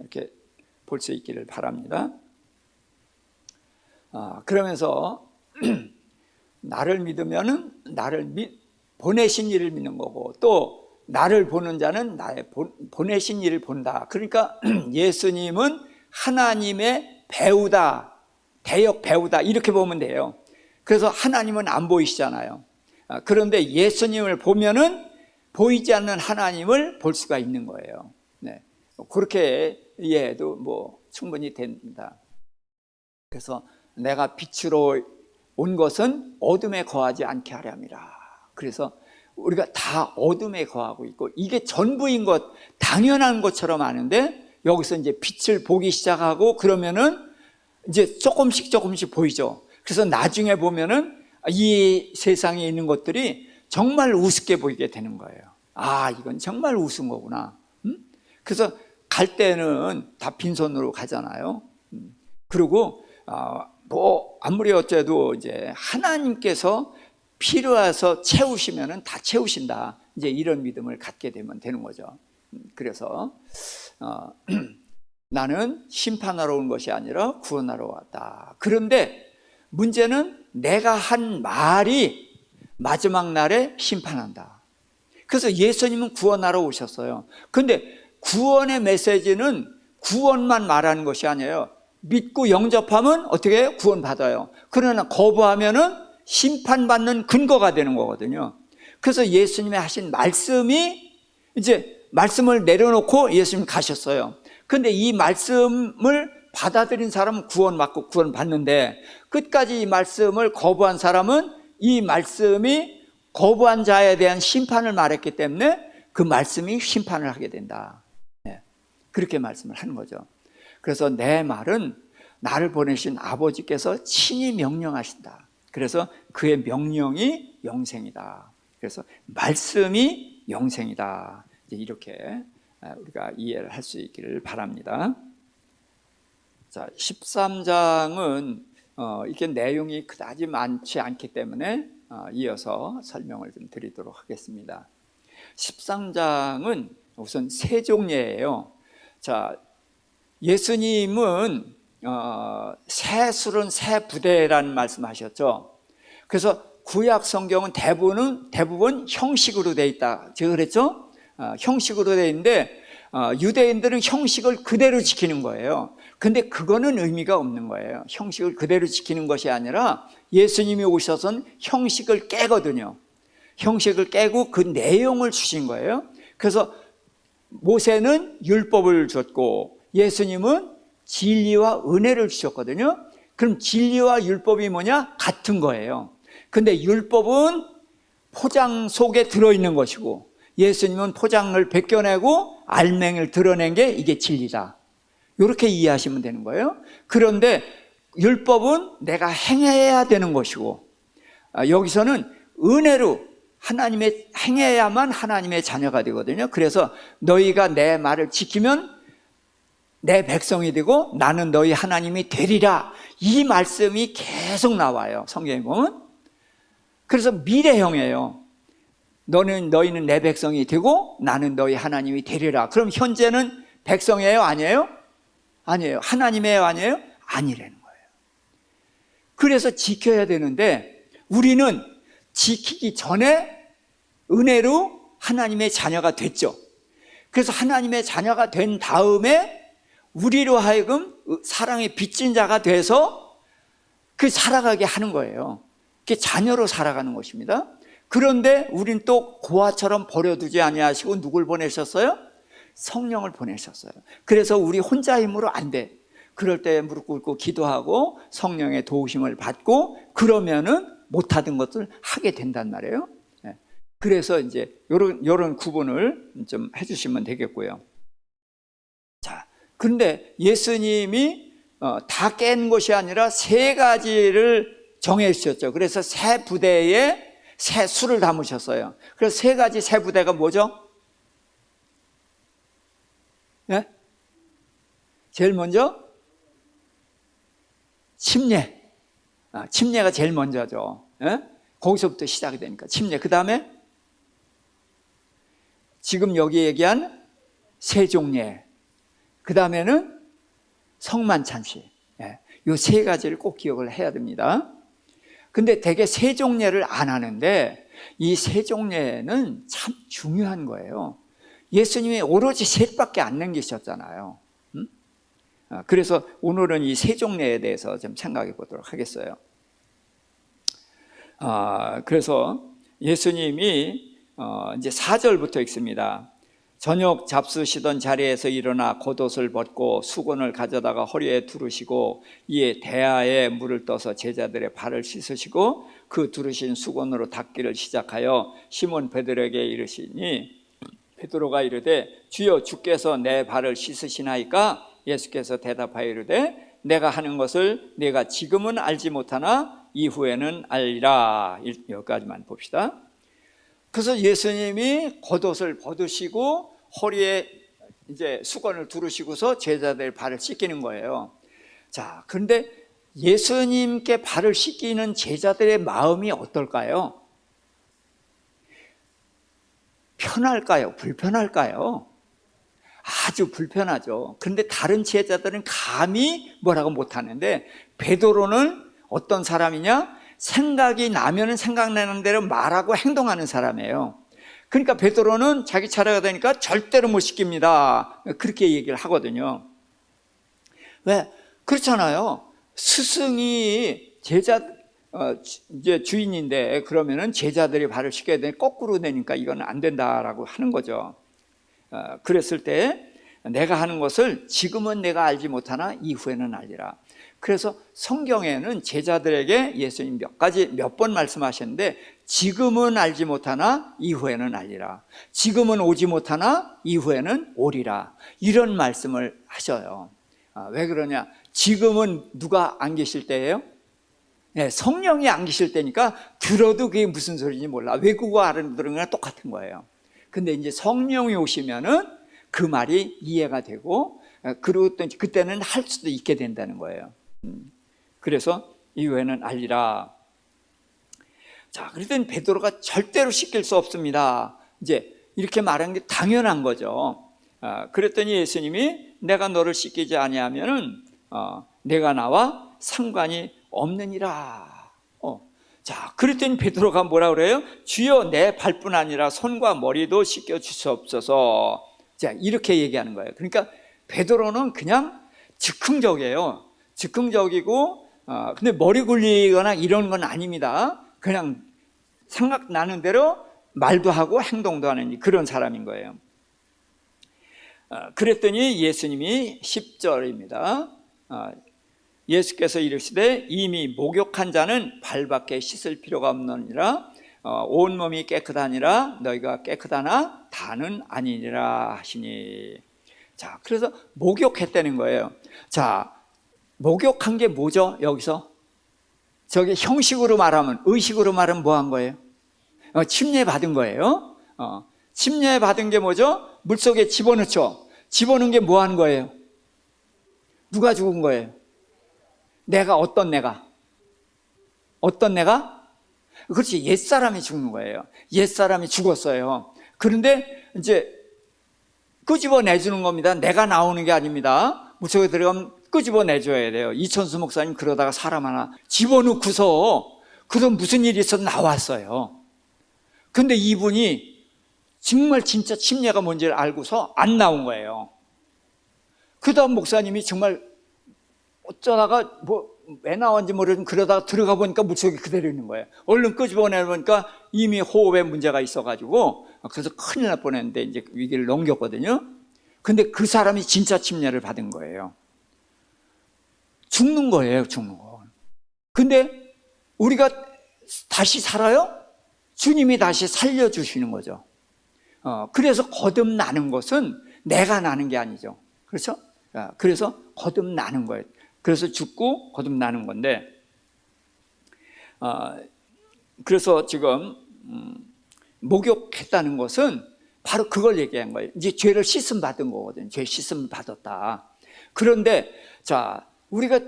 이렇게 볼 수 있기를 바랍니다. 그러면서 나를 믿으면은 보내신 이를 믿는 거고, 또 나를 보는 자는 나의 보내신 이를 본다. 그러니까 예수님은 하나님의 배우다, 대역 배우다, 이렇게 보면 돼요. 그래서 하나님은 안 보이시잖아요. 그런데 예수님을 보면은 보이지 않는 하나님을 볼 수가 있는 거예요. 네. 그렇게 이해해도 충분히 됩니다. 그래서 내가 빛으로 온 것은 어둠에 거하지 않게 하려 함이라. 그래서 우리가 다 어둠에 거하고 있고 이게 전부인 것, 당연한 것처럼 아는데 여기서 이제 빛을 보기 시작하고 그러면은 이제 조금씩 보이죠. 그래서 나중에 보면은 이 세상에 있는 것들이 정말 우습게 보이게 되는 거예요. 이건 정말 우스운 거구나. 그래서 갈 때는 다 빈손으로 가잖아요. 그리고 아무리 어째도 이제 하나님께서 필요해서 채우시면은 다 채우신다. 이제 이런 믿음을 갖게 되면 되는 거죠. 그래서 나는 심판하러 온 것이 아니라 구원하러 왔다. 그런데 문제는 내가 한 말이 마지막 날에 심판한다. 그래서 예수님은 구원하러 오셨어요. 그런데 구원의 메시지는 구원만 말하는 것이 아니에요. 믿고 영접하면 어떻게 해요? 구원받아요. 그러나 거부하면은 심판받는 근거가 되는 거거든요. 그래서 예수님이 하신 말씀이 이제 말씀을 내려놓고 예수님 가셨어요. 그런데 이 말씀을 받아들인 사람은 구원받고 구원받는데 끝까지 이 말씀을 거부한 사람은 이 말씀이 거부한 자에 대한 심판을 말했기 때문에 그 말씀이 심판을 하게 된다. 그렇게 말씀을 하는 거죠. 그래서 내 말은 나를 보내신 아버지께서 친히 명령하신다. 그래서 그의 명령이 영생이다. 그래서 말씀이 영생이다. 이렇게 우리가 이해를 할 수 있기를 바랍니다. 자, 13장은 이게 내용이 그다지 많지 않기 때문에 이어서 설명을 좀 드리도록 하겠습니다. 13장은 우선 세 종례예요. 자, 예수님은 새 술은 새 부대라는 말씀하셨죠. 그래서 구약 성경은 대부분 형식으로 돼 있다. 제가 그랬죠? 형식으로 돼 있는데 유대인들은 형식을 그대로 지키는 거예요. 근데 그거는 의미가 없는 거예요. 형식을 그대로 지키는 것이 아니라 예수님이 오셔서는 형식을 깨거든요. 형식을 깨고 그 내용을 주신 거예요. 그래서 모세는 율법을 줬고 예수님은 진리와 은혜를 주셨거든요. 그럼 진리와 율법이 뭐냐? 같은 거예요. 근데 율법은 포장 속에 들어있는 것이고 예수님은 포장을 벗겨내고 알맹이를 드러낸 게 이게 진리다. 이렇게 이해하시면 되는 거예요. 그런데 율법은 내가 행해야 되는 것이고 여기서는 은혜로 하나님의 행해야만 하나님의 자녀가 되거든요. 그래서 너희가 내 말을 지키면 내 백성이 되고 나는 너희 하나님이 되리라. 이 말씀이 계속 나와요. 성경에 보면. 그래서 미래형이에요. 너희는 내 백성이 되고 나는 너희 하나님이 되리라. 그럼 현재는 백성이에요? 아니에요? 아니에요. 하나님이에요? 아니에요? 아니라는 거예요. 그래서 지켜야 되는데 우리는 지키기 전에 은혜로 하나님의 자녀가 됐죠. 그래서 하나님의 자녀가 된 다음에 우리로 하여금 사랑의 빚진 자가 돼서 그 살아가게 하는 거예요. 그게 자녀로 살아가는 것입니다. 그런데 우린 또 고아처럼 버려두지 아니하시고 누굴 보내셨어요? 성령을 보내셨어요. 그래서 우리 혼자 힘으로 안 돼. 그럴 때 무릎 꿇고 기도하고 성령의 도우심을 받고 그러면은 못하던 것을 하게 된단 말이에요. 그래서 이제 요런 구분을 좀 해주시면 되겠고요. 자, 그런데 예수님이 다 깬 것이 아니라 세 가지를 정해 주셨죠. 그래서 세 부대에 새 술을 담으셨어요. 그래서 세 가지 새 부대가 뭐죠? 네? 제일 먼저 침례. 침례가 제일 먼저죠. 네? 거기서부터 시작이 되니까 침례. 그 다음에 지금 여기 얘기한 세종례. 그 다음에는 성만찬식. 이 세 가지를 꼭 기억을 해야 됩니다. 근데 대개 세종례를 안 하는데 이 세종례는 참 중요한 거예요. 예수님이 오로지 셋밖에 안 남기셨잖아요. 그래서 오늘은 이 세종례에 대해서 좀 생각해 보도록 하겠어요. 그래서 예수님이 이제 4절부터 읽습니다. 저녁 잡수시던 자리에서 일어나 겉옷을 벗고 수건을 가져다가 허리에 두르시고 이에 대야에 물을 떠서 제자들의 발을 씻으시고 그 두르신 수건으로 닦기를 시작하여 시몬 베드로에게 이르시니 베드로가 이르되 주여 주께서 내 발을 씻으시나이까? 예수께서 대답하여 이르되 내가 하는 것을 내가 지금은 알지 못하나 이후에는 알리라. 여기까지만 봅시다. 그래서 예수님이 겉옷을 벗으시고 허리에 이제 수건을 두르시고서 제자들 발을 씻기는 거예요. 자, 그런데 예수님께 발을 씻기는 제자들의 마음이 어떨까요? 편할까요? 불편할까요? 아주 불편하죠. 그런데 다른 제자들은 감히 뭐라고 못하는데 베드로는 어떤 사람이냐? 생각이 나면 생각나는 대로 말하고 행동하는 사람이에요. 그러니까 베드로는 자기 차례가 되니까 절대로 못 시킵니다. 그렇게 얘기를 하거든요. 왜? 그렇잖아요. 스승이 이제 주인인데 그러면은 제자들이 발을 씻겨야 되니 거꾸로 되니까 이건 안 된다라고 하는 거죠. 그랬을 때 내가 하는 것을 지금은 내가 알지 못하나 이후에는 알리라. 그래서 성경에는 제자들에게 예수님 몇 번 말씀하셨는데 지금은 알지 못하나 이후에는 알리라. 지금은 오지 못하나 이후에는 오리라. 이런 말씀을 하셔요. 왜 그러냐? 지금은 누가 안 계실 때예요? 네, 성령이 안 계실 때니까 들어도 그게 무슨 소리인지 몰라. 외국어 알아들은 거랑 똑같은 거예요. 근데 이제 성령이 오시면은 그 말이 이해가 되고 그리고 또 그때는 할 수도 있게 된다는 거예요. 그래서 이후에는 알리라. 자, 그랬더니 베드로가 절대로 시킬 수 없습니다. 이제 이렇게 말하는 게 당연한 거죠. 그랬더니 예수님이 내가 너를 씻기지 아니하면은 내가 나와 상관이 없느니라. 자, 그랬더니 베드로가 뭐라 그래요? 주여 내 발뿐 아니라 손과 머리도 씻겨 주시옵소서. 자, 이렇게 얘기하는 거예요. 그러니까 베드로는 그냥 즉흥적이에요. 즉흥적이고 근데 머리 굴리거나 이런 건 아닙니다. 그냥 생각나는 대로 말도 하고 행동도 하는 그런 사람인 거예요. 그랬더니 예수님이 10절입니다. 예수께서 이르시되 이미 목욕한 자는 발밖에 씻을 필요가 없느니라. 온몸이 깨끗하니라. 너희가 깨끗하나 다는 아니니라 하시니. 자, 그래서 목욕했다는 거예요. 자, 목욕한 게 뭐죠? 여기서 저기 형식으로 말하면, 의식으로 말하면 뭐 한 거예요? 침례 받은 거예요. 침례 받은 게 뭐죠? 물속에 집어넣죠. 집어넣은 게 뭐 하는 거예요? 누가 죽은 거예요? 내가, 어떤 내가? 어떤 내가? 그렇지, 옛사람이 죽는 거예요. 옛사람이 죽었어요. 그런데 이제 끄집어내주는 겁니다. 내가 나오는 게 아닙니다. 물속에 들어가면 끄집어내줘야 돼요. 이천수 목사님 그러다가 사람 하나 집어넣고서 그럼 무슨 일이 있어서 나왔어요. 근데 이분이 정말 진짜 침례가 뭔지를 알고서 안 나온 거예요. 그 다음 목사님이 정말 어쩌다가 왜 나왔는지 모르겠지만 그러다가 들어가 보니까 물속에 그대로 있는 거예요. 얼른 끄집어내보니까 이미 호흡에 문제가 있어가지고, 그래서 큰일 날 뻔했는데 이제 위기를 넘겼거든요. 근데 그 사람이 진짜 침례를 받은 거예요. 죽는 거예요, 죽는 거. 근데 우리가 다시 살아요? 주님이 다시 살려주시는 거죠. 그래서 거듭나는 것은 내가 나는 게 아니죠. 그렇죠? 그래서 거듭나는 거예요. 그래서 죽고 거듭나는 건데, 그래서 지금 목욕했다는 것은 바로 그걸 얘기한 거예요. 이제 죄를 씻음 받은 거거든요. 죄 씻음 받았다. 그런데 자, 우리가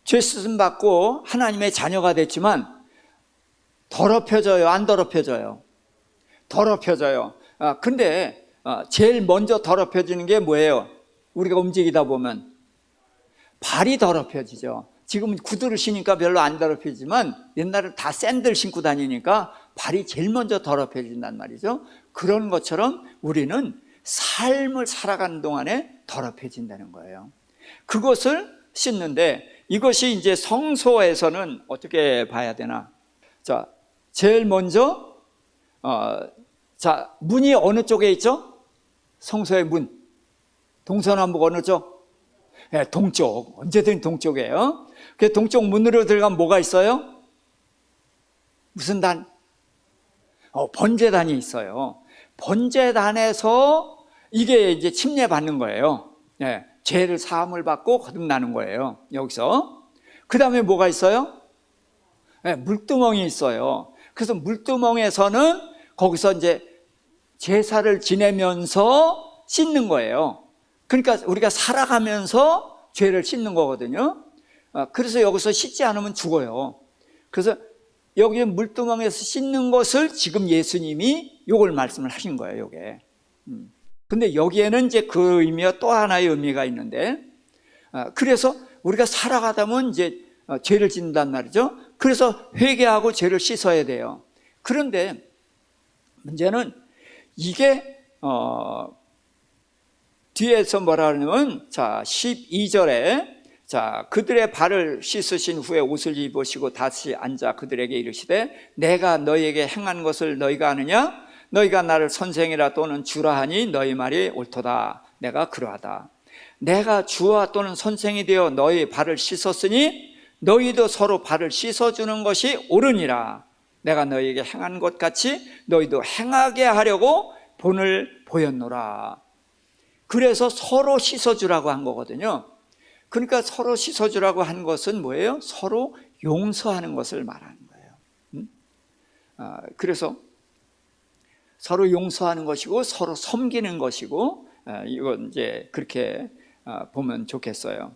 죄 씻음 받고 하나님의 자녀가 됐지만 더럽혀져요, 안 더럽혀져요? 더럽혀져요. 근데 제일 먼저 더럽혀지는 게 뭐예요? 우리가 움직이다 보면 발이 더럽혀지죠. 지금 구두를 신으니까 별로 안 더럽혀지지만 옛날에 다 샌들 신고 다니니까 발이 제일 먼저 더럽혀진단 말이죠. 그런 것처럼 우리는 삶을 살아가는 동안에 더럽혀진다는 거예요. 그것을 씻는데, 이것이 이제 성소에서는 어떻게 봐야 되나? 자, 제일 먼저 자, 문이 어느 쪽에 있죠? 성소의 문. 동서남북 어느 쪽? 네, 동쪽. 언제든 동쪽이에요. 그 동쪽 문으로 들어가면 뭐가 있어요? 무슨 단? 번제단이 있어요. 번제단에서 이게 이제 침례 받는 거예요. 네, 죄를 사함을 받고 거듭나는 거예요. 여기서. 그 다음에 뭐가 있어요? 네, 물두멍이 있어요. 그래서 물두멍에서는 거기서 이제 제사를 지내면서 씻는 거예요. 그러니까 우리가 살아가면서 죄를 씻는 거거든요. 그래서 여기서 씻지 않으면 죽어요. 그래서 여기 물두멍에서 씻는 것을 지금 예수님이 요걸 말씀을 하신 거예요, 요게. 근데 여기에는 이제 그 의미와 또 하나의 의미가 있는데, 그래서 우리가 살아가다 보면 이제 죄를 짓는단 말이죠. 그래서 회개하고 죄를 씻어야 돼요. 그런데 문제는 이게 뒤에서 뭐라 하냐면, 자, 12절에 자, 그들의 발을 씻으신 후에 옷을 입으시고 다시 앉아 그들에게 이르시되 내가 너희에게 행한 것을 너희가 아느냐? 너희가 나를 선생이라 또는 주라 하니 너희 말이 옳도다. 내가 그러하다. 내가 주와 또는 선생이 되어 너희 발을 씻었으니 너희도 서로 발을 씻어주는 것이 옳으니라. 내가 너희에게 행한 것 같이 너희도 행하게 하려고 본을 보였노라. 그래서 서로 씻어주라고 한 거거든요. 그러니까 서로 씻어주라고 한 것은 뭐예요? 서로 용서하는 것을 말하는 거예요. 그래서 서로 용서하는 것이고 서로 섬기는 것이고, 이건 이제 그렇게 보면 좋겠어요.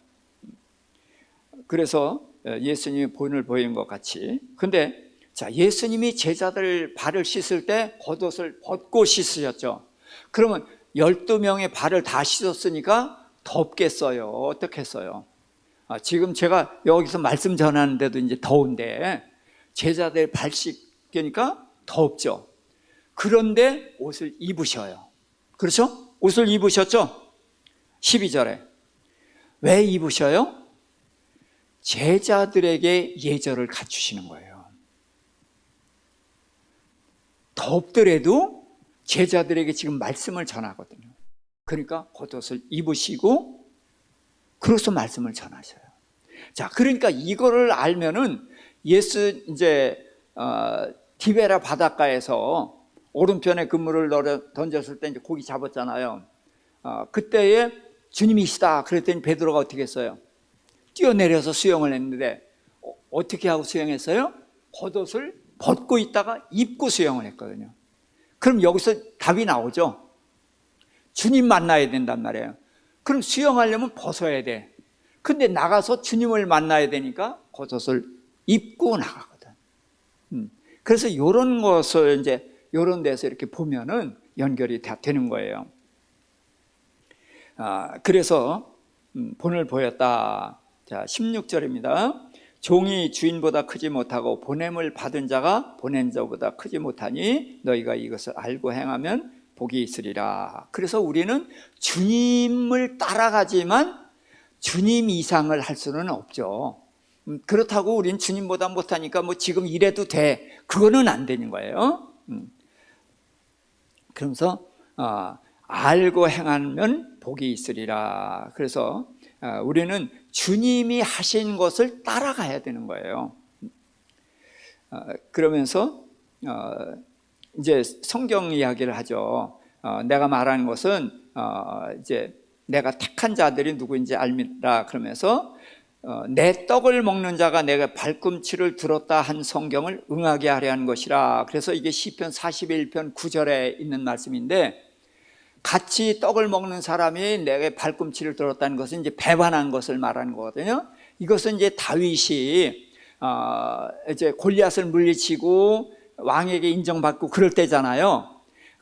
그래서 예수님이 본을 보인 것 같이. 근데 자, 예수님이 제자들 발을 씻을 때 겉옷을 벗고 씻으셨죠. 그러면 12명의 발을 다 씻었으니까 덥겠어요? 어떻겠어요? 지금 제가 여기서 말씀 전하는데도 이제 더운데 제자들 발 씻기니까 덥죠. 그런데 옷을 입으셔요. 그렇죠? 옷을 입으셨죠? 12절에. 왜 입으셔요? 제자들에게 예절을 갖추시는 거예요. 덥더라도 제자들에게 지금 말씀을 전하거든요. 그러니까 겉옷을 입으시고 그래서 말씀을 전하셔요. 자, 그러니까 이거를 알면은 예수 이제 디베라 바닷가에서 오른편에 그물을 던졌을 때 이제 고기 잡았잖아요. 그때에 주님이시다 그랬더니 베드로가 어떻게 했어요? 뛰어내려서 수영을 했는데 어떻게 하고 수영했어요? 겉옷을 벗고 있다가 입고 수영을 했거든요. 그럼 여기서 답이 나오죠. 주님 만나야 된단 말이에요. 그럼 수영하려면 벗어야 돼. 근데 나가서 주님을 만나야 되니까 겉옷을 입고 나가거든. 그래서 이런 것을 이제 이런 데서 이렇게 보면은 연결이 다 되는 거예요. 그래서 본을 보였다. 자, 16절입니다. 종이 주인보다 크지 못하고 보냄을 받은 자가 보낸 자보다 크지 못하니 너희가 이것을 알고 행하면 복이 있으리라. 그래서 우리는 주님을 따라가지만 주님 이상을 할 수는 없죠. 그렇다고 우린 주님보다 못하니까 뭐 지금 이래도 돼. 그거는 안 되는 거예요. 그러면서 알고 행하면 복이 있으리라. 그래서 우리는 주님이 하신 것을 따라가야 되는 거예요. 그러면서 이제 성경 이야기를 하죠. 내가 말하는 것은 이제 내가 택한 자들이 누구인지 알미라. 그러면서 내 떡을 먹는 자가 내가 발꿈치를 들었다 한 성경을 응하게 하려 한 것이라. 그래서 이게 시편 41편 9절에 있는 말씀인데, 같이 떡을 먹는 사람이 내게 발꿈치를 들었다는 것은 이제 배반한 것을 말하는 거거든요. 이것은 이제 다윗이 이제 골리앗을 물리치고 왕에게 인정받고 그럴 때잖아요.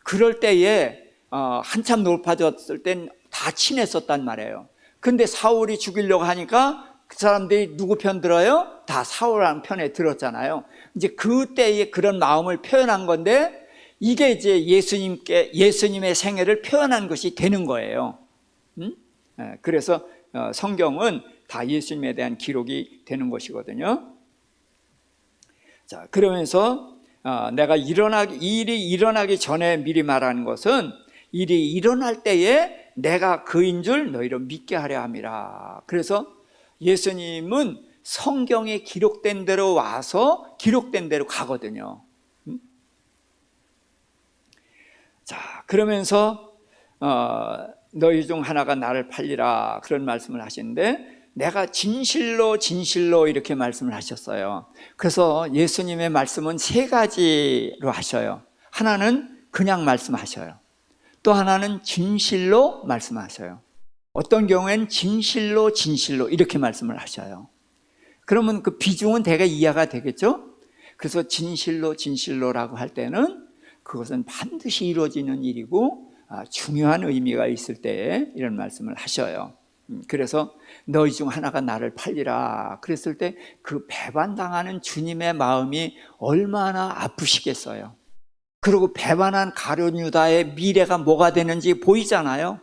그럴 때에 한참 높아졌을 땐 다 친했었단 말이에요. 근데 사울이 죽이려고 하니까 그 사람들이 누구 편 들어요? 다 사울한 편에 들었잖아요. 이제 그때의 그런 마음을 표현한 건데, 이게 이제 예수님의 생애를 표현한 것이 되는 거예요. 그래서 성경은 다 예수님에 대한 기록이 되는 것이거든요. 자, 그러면서 내가 일이 일어나기 전에 미리 말하는 것은 일이 일어날 때에 내가 그인 줄 너희를 믿게 하려 함이라. 그래서 예수님은 성경에 기록된 대로 와서 기록된 대로 가거든요. 자, 그러면서 너희 중 하나가 나를 팔리라 그런 말씀을 하시는데, 내가 진실로 진실로 이렇게 말씀을 하셨어요. 그래서 예수님의 말씀은 세 가지로 하셔요. 하나는 그냥 말씀하셔요. 또 하나는 진실로 말씀하셔요. 어떤 경우엔 진실로 진실로 이렇게 말씀을 하셔요. 그러면 그 비중은 대개 이해가 되겠죠? 그래서 진실로 진실로라고 할 때는 그것은 반드시 이루어지는 일이고 중요한 의미가 있을 때에 이런 말씀을 하셔요. 그래서 너희 중 하나가 나를 팔리라 그랬을 때 그 배반당하는 주님의 마음이 얼마나 아프시겠어요. 그리고 배반한 가룟 유다의 미래가 뭐가 되는지 보이잖아요.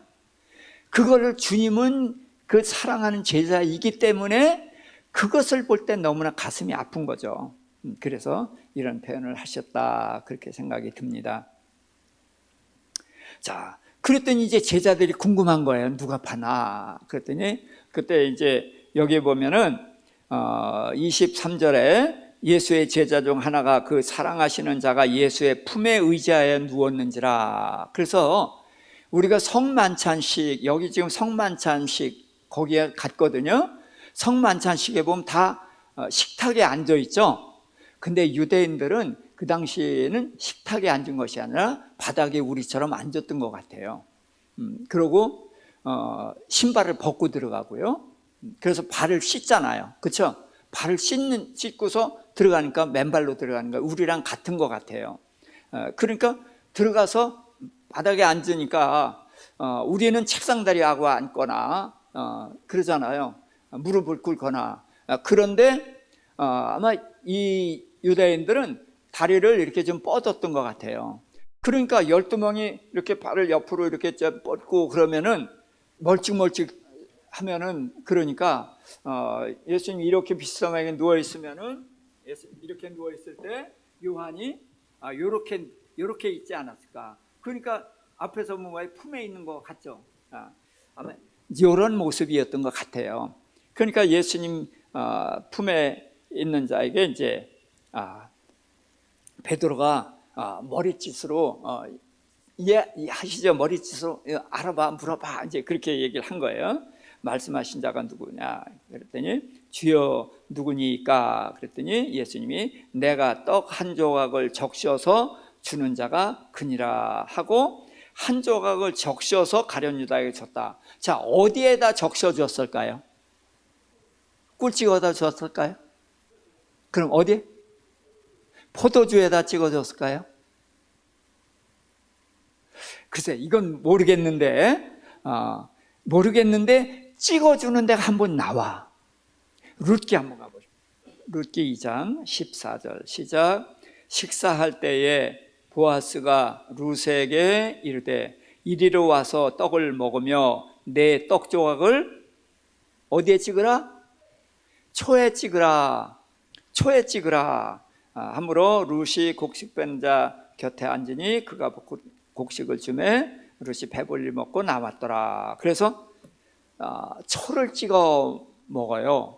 그거를 주님은 그 사랑하는 제자이기 때문에 그것을 볼 때 너무나 가슴이 아픈 거죠. 그래서 이런 표현을 하셨다 그렇게 생각이 듭니다. 자, 그랬더니 이제 제자들이 궁금한 거예요. 누가 파나? 그랬더니 그때 이제 여기 보면은 23절에 예수의 제자 중 하나가 그 사랑하시는 자가 예수의 품에 의지하여 누웠는지라. 그래서 우리가 성만찬식, 여기 지금 성만찬식 거기에 갔거든요. 성만찬식에 보면 다 식탁에 앉아 있죠. 근데 유대인들은 그 당시에는 식탁에 앉은 것이 아니라 바닥에 우리처럼 앉았던 것 같아요. 그리고 신발을 벗고 들어가고요. 그래서 발을 씻잖아요. 그렇죠? 발을 씻고서 들어가니까 맨발로 들어가는 거예요. 우리랑 같은 것 같아요. 그러니까 들어가서 바닥에 앉으니까 우리는 책상다리하고 앉거나 그러잖아요. 무릎을 꿇거나. 그런데 아마 이 유대인들은 다리를 이렇게 좀 뻗었던 것 같아요. 그러니까 12명이 이렇게 발을 옆으로 이렇게 뻗고 그러면은 멀찍멀찍 하면은, 그러니까 예수님이 이렇게 비스듬하게 누워 있으면은, 이렇게 누워 있을 때 요한이 요렇게 있지 않았을까? 그러니까 앞에서 뭔가 품에 있는 것 같죠. 아마 이런 모습이었던 것 같아요. 그러니까 예수님 품에 있는 자에게 이제 베드로가 머리짓으로 이해하시죠? 머리짓으로 알아봐, 물어봐, 이제 그렇게 얘기를 한 거예요. 말씀하신 자가 누구냐 그랬더니 주여 누구니까 그랬더니 예수님이 내가 떡 한 조각을 적셔서 주는 자가 그니라 하고 한 조각을 적셔서 가룟 유다에게 줬다. 자, 어디에다 적셔 줬을까요? 꿀찍어다 줬을까요? 그럼 어디? 포도주에다 찍어줬을까요? 글쎄, 이건 모르겠는데 찍어주는 데가 한번 나와. 룻기 한번 가보죠. 룻기 2장 14절 시작. 식사할 때에 보아스가 룻에게 이르되 이리로 와서 떡을 먹으며 내 떡 조각을 어디에 찍으라? 초에 찍으라. 초에 찍으라. 함으로 룻이 곡식 뺀 자 곁에 앉으니 그가 곡식을 주매 룻이 배불리 먹고 남았더라. 그래서 초를 찍어 먹어요.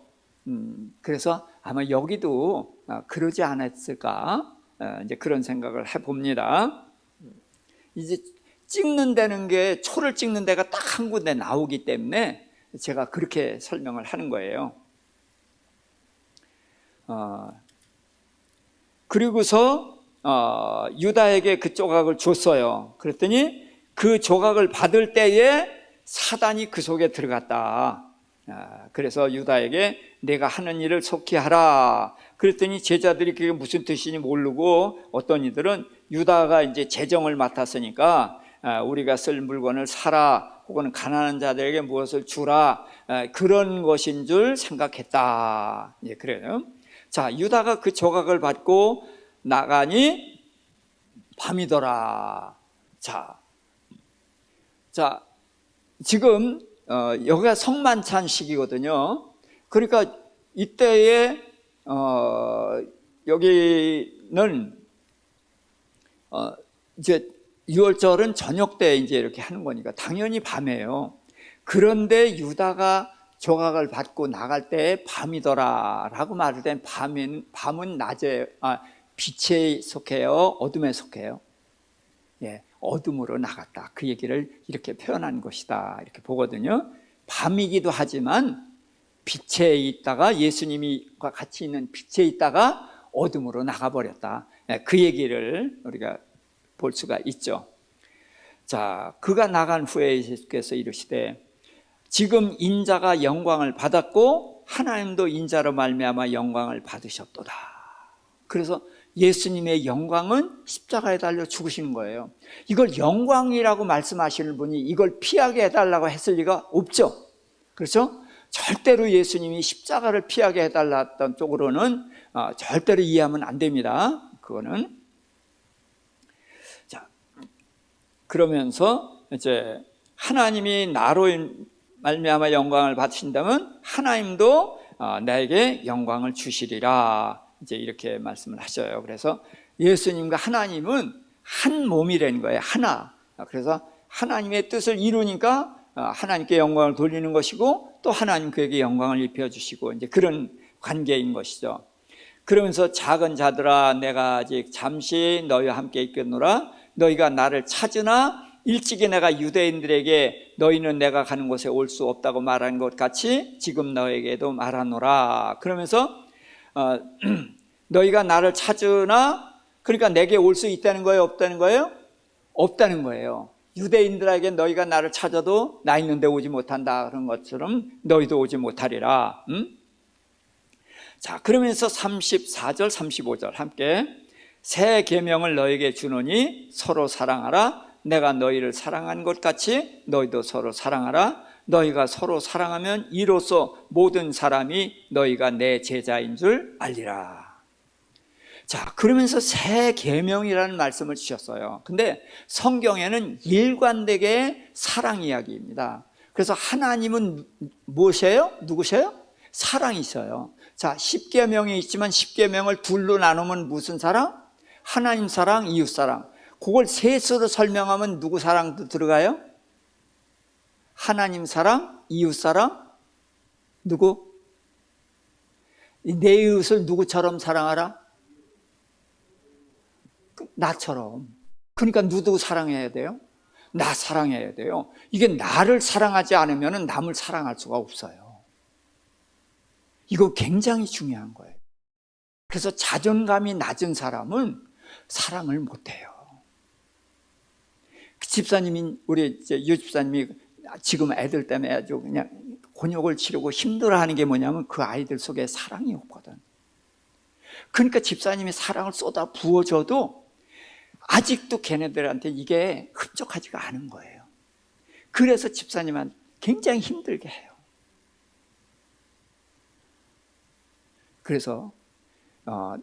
그래서 아마 여기도 그러지 않았을까? 이제 그런 생각을 해봅니다. 이제 찍는다는 게 초를 찍는 데가 딱 한 군데 나오기 때문에 제가 그렇게 설명을 하는 거예요. 그리고서 유다에게 그 조각을 줬어요. 그랬더니 그 조각을 받을 때에 사단이 그 속에 들어갔다. 그래서 유다에게 내가 하는 일을 속히 하라. 그랬더니 제자들이 그게 무슨 뜻인지 모르고 어떤 이들은 유다가 이제 재정을 맡았으니까 우리가 쓸 물건을 사라 혹은 가난한 자들에게 무엇을 주라 그런 것인 줄 생각했다. 예, 그래요. 자, 유다가 그 조각을 받고 나가니 밤이더라. 자, 지금 여기가 성만찬 시기거든요. 그러니까 이때에 여기는 이제 6월절은 저녁 때 이제 이렇게 하는 거니까 당연히 밤이에요. 그런데 유다가 조각을 받고 나갈 때 밤이더라라고 말할 땐 밤은 낮에 빛에 속해요, 어둠에 속해요? 예, 어둠으로 나갔다. 그 얘기를 이렇게 표현한 것이다. 이렇게 보거든요. 밤이기도 하지만 빛에 있다가 예수님과 같이 있는 빛에 있다가 어둠으로 나가버렸다. 예, 그 얘기를 우리가 볼 수가 있죠. 자, 그가 나간 후에 예수께서 이르시되 지금 인자가 영광을 받았고 하나님도 인자로 말미암아 영광을 받으셨도다. 그래서 예수님의 영광은 십자가에 달려 죽으시는 거예요. 이걸 영광이라고 말씀하시는 분이 이걸 피하게 해달라고 했을 리가 없죠. 그렇죠? 절대로 예수님이 십자가를 피하게 해달랐던 쪽으로는 절대로 이해하면 안 됩니다. 그거는. 자, 그러면서 이제 하나님이 나로 말미암아 영광을 받으신다면 하나님도 나에게 영광을 주시리라. 이제 이렇게 말씀을 하셔요. 그래서 예수님과 하나님은 한 몸이라는 거예요. 하나. 그래서 하나님의 뜻을 이루니까 하나님께 영광을 돌리는 것이고 또 하나님 그에게 영광을 입혀주시고 이제 그런 관계인 것이죠. 그러면서 작은 자들아 내가 아직 잠시 너희와 함께 있겠노라. 너희가 나를 찾으나 일찍이 내가 유대인들에게 너희는 내가 가는 곳에 올 수 없다고 말한 것 같이 지금 너에게도 말하노라. 그러면서 너희가 나를 찾으나 그러니까 내게 올 수 있다는 거예요? 없다는 거예요? 없다는 거예요. 유대인들에게 너희가 나를 찾아도 나 있는데 오지 못한다 그런 것처럼 너희도 오지 못하리라. 자, 그러면서 34절 35절 함께 새 계명을 너희에게 주노니 서로 사랑하라. 내가 너희를 사랑한 것 같이 너희도 서로 사랑하라. 너희가 서로 사랑하면 이로써 모든 사람이 너희가 내 제자인 줄 알리라. 자, 그러면서 새 계명이라는 말씀을 주셨어요. 근데 성경에는 일관되게 사랑 이야기입니다. 그래서 하나님은 무엇이에요? 누구세요? 사랑이셔요. 자, 10계명이 있지만 10계명을 둘로 나누면 무슨 사랑? 하나님 사랑, 이웃 사랑. 그걸 셋으로 설명하면 누구 사랑도 들어가요? 하나님 사랑, 이웃 사랑, 누구? 내 이웃을 누구처럼 사랑하라? 나처럼. 그러니까 누구 사랑해야 돼요? 나 사랑해야 돼요. 이게 나를 사랑하지 않으면 남을 사랑할 수가 없어요. 이거 굉장히 중요한 거예요. 그래서 자존감이 낮은 사람은 사랑을 못해요. 집사님이, 우리 유 집사님이 지금 애들 때문에 아주 그냥 곤욕을 치르고 힘들어하는 게 뭐냐면 그 아이들 속에 사랑이 없거든. 그러니까 집사님이 사랑을 쏟아 부어줘도 아직도 걔네들한테 이게 흡족하지가 않은 거예요. 그래서 집사님한테 굉장히 힘들게 해요. 그래서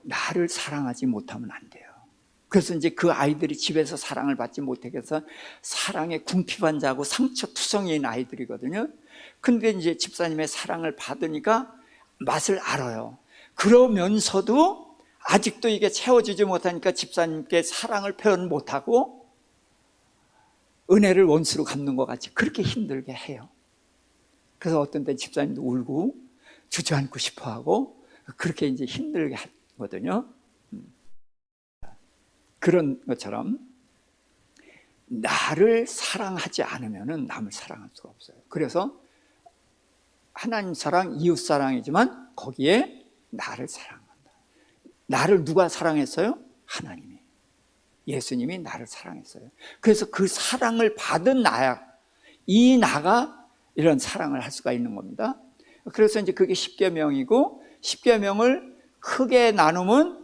나를 사랑하지 못하면 안 돼요. 그래서 이제 그 아이들이 집에서 사랑을 받지 못하게 해서 사랑에 궁핍한자고 상처투성이인 아이들이거든요. 근데 이제 집사님의 사랑을 받으니까 맛을 알아요. 그러면서도 아직도 이게 채워지지 못하니까 집사님께 사랑을 표현 못하고 은혜를 원수로 갚는 것 같이 그렇게 힘들게 해요. 그래서 어떤 때 집사님도 울고 주저앉고 싶어하고 그렇게 이제 힘들게 하거든요. 그런 것처럼 나를 사랑하지 않으면 남을 사랑할 수가 없어요. 그래서 하나님 사랑, 이웃 사랑이지만 거기에 나를 사랑한다. 나를 누가 사랑했어요? 하나님이. 예수님이 나를 사랑했어요. 그래서 그 사랑을 받은 나야, 이 나가 이런 사랑을 할 수가 있는 겁니다. 그래서 이제 그게 십계명이고, 십계명을 크게 나누면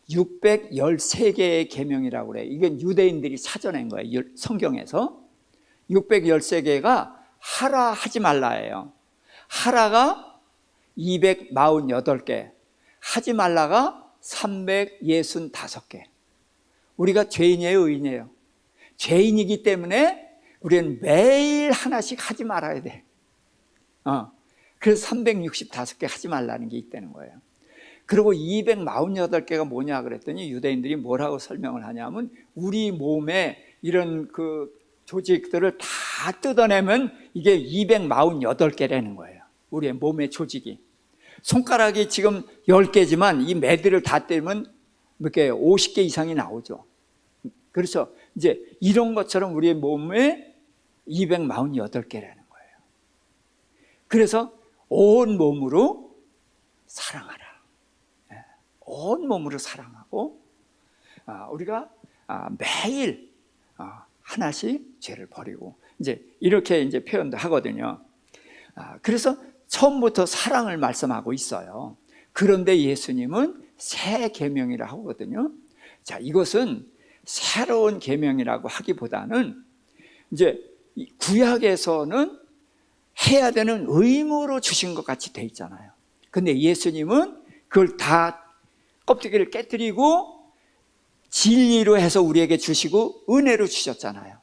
613개의 계명이라고 그래요. 이건 유대인들이 찾아낸 거예요. 성경에서 613개가 하라 하지 말라예요. 하라가 248개, 하지 말라가 365개. 우리가 죄인이에요, 의인이에요? 죄인이기 때문에 우리는 매일 하나씩 하지 말아야 돼. 그래서 365개 하지 말라는 게 있다는 거예요. 그리고 248개가 뭐냐 그랬더니 유대인들이 뭐라고 설명을 하냐면 우리 몸에 이런 그 조직들을 다 뜯어내면 이게 248개라는 거예요. 우리의 몸의 조직이. 손가락이 지금 10개지만 이 매들을 다 떼면 몇 개? 50개 이상이 나오죠. 그렇죠. 이제 이런 것처럼 우리의 몸에 248개라는 거예요. 그래서 온 몸으로 사랑하라. 온 몸으로 사랑하고 우리가 매일 하나씩 죄를 버리고 이제 이렇게 이제 표현도 하거든요. 그래서 처음부터 사랑을 말씀하고 있어요. 그런데 예수님은 새 계명이라 하거든요. 자, 이것은 새로운 계명이라고 하기보다는 이제 구약에서는 해야 되는 의무로 주신 것 같이 돼 있잖아요. 근데 예수님은 그걸 다 껍데기를 깨뜨리고 진리로 해서 우리에게 주시고 은혜로 주셨잖아요.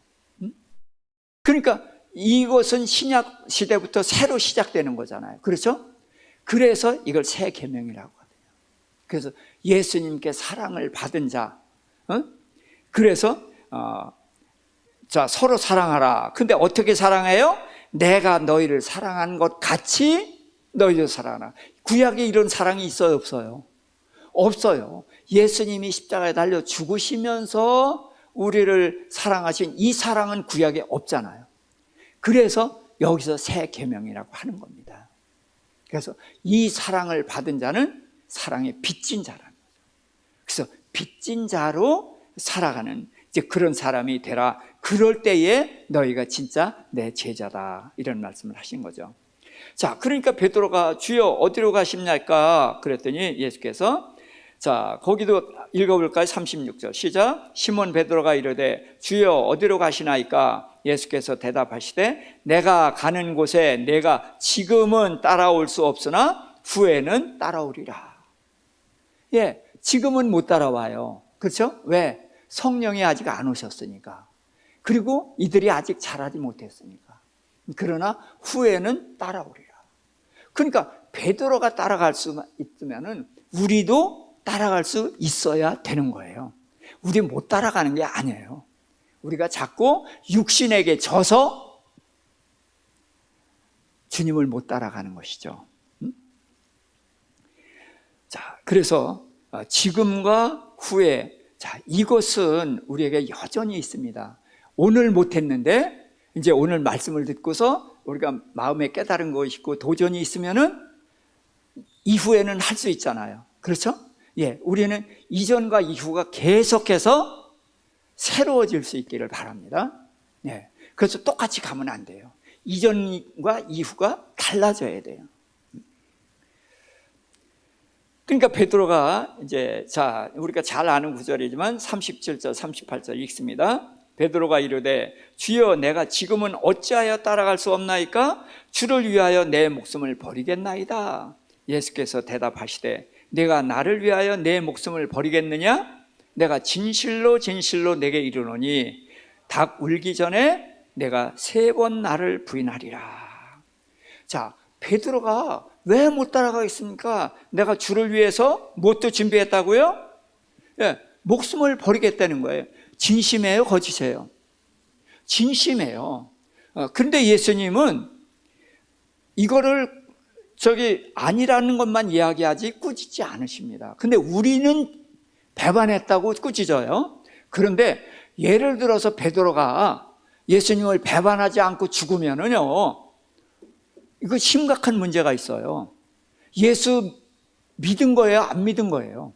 그러니까 이것은 신약 시대부터 새로 시작되는 거잖아요. 그렇죠? 그래서 이걸 새 계명이라고 하거든요. 그래서 예수님께 사랑을 받은 자, 그래서 자, 서로 사랑하라. 근데 어떻게 사랑해요? 내가 너희를 사랑한 것 같이 너희도 사랑하라. 구약에 이런 사랑이 있어요, 없어요? 없어요. 예수님이 십자가에 달려 죽으시면서 우리를 사랑하신 이 사랑은 구약에 없잖아요. 그래서 여기서 새 계명이라고 하는 겁니다. 그래서 이 사랑을 받은 자는 사랑에 빚진 자라는 거죠. 그래서 빚진 자로 살아가는 이제 그런 사람이 되라. 그럴 때에 너희가 진짜 내 제자다. 이런 말씀을 하신 거죠. 자, 그러니까 베드로가 주여 어디로 가십니까? 그랬더니 예수께서 자, 거기도 읽어볼까요? 36절 시작. 시몬 베드로가 이르되 주여 어디로 가시나이까? 예수께서 대답하시되 내가 가는 곳에 내가 지금은 따라올 수 없으나 후에는 따라오리라. 예, 지금은 못 따라와요. 그렇죠? 왜? 성령이 아직 안 오셨으니까. 그리고 이들이 아직 자라지 못했으니까. 그러나 후에는 따라오리라. 그러니까 베드로가 따라갈 수 있으면은 우리도 따라갈 수 있어야 되는 거예요. 우리 못 따라가는 게 아니에요. 우리가 자꾸 육신에게 져서 주님을 못 따라가는 것이죠. 그래서 지금과 후에, 자, 이것은 우리에게 여전히 있습니다. 오늘 못했는데 이제 오늘 말씀을 듣고서 우리가 마음에 깨달은 것이 있고 도전이 있으면은 이후에는 할 수 있잖아요. 그렇죠? 예, 우리는 이전과 이후가 계속해서 새로워질 수 있기를 바랍니다. 예, 그래서 똑같이 가면 안 돼요. 이전과 이후가 달라져야 돼요. 그러니까 베드로가 이제, 자, 우리가 잘 아는 구절이지만 37절, 38절 읽습니다. 베드로가 이르되 주여 내가 지금은 어찌하여 따라갈 수 없나이까? 주를 위하여 내 목숨을 버리겠나이다. 예수께서 대답하시되 내가 나를 위하여 내 목숨을 버리겠느냐? 내가 진실로 진실로 내게 이르노니 닭 울기 전에 내가 3번 나를 부인하리라. 자, 베드로가 왜 못 따라가겠습니까? 내가 주를 위해서 뭣도 준비했다고요? 예, 목숨을 버리겠다는 거예요. 진심이에요, 거짓이에요? 진심이에요. 그런데 예수님은 이거를 아니라는 것만 이야기하지 꾸짖지 않으십니다. 근데 우리는 배반했다고 꾸짖어요. 그런데 예를 들어서 베드로가 예수님을 배반하지 않고 죽으면은요, 이거 심각한 문제가 있어요. 예수 믿은 거예요? 안 믿은 거예요?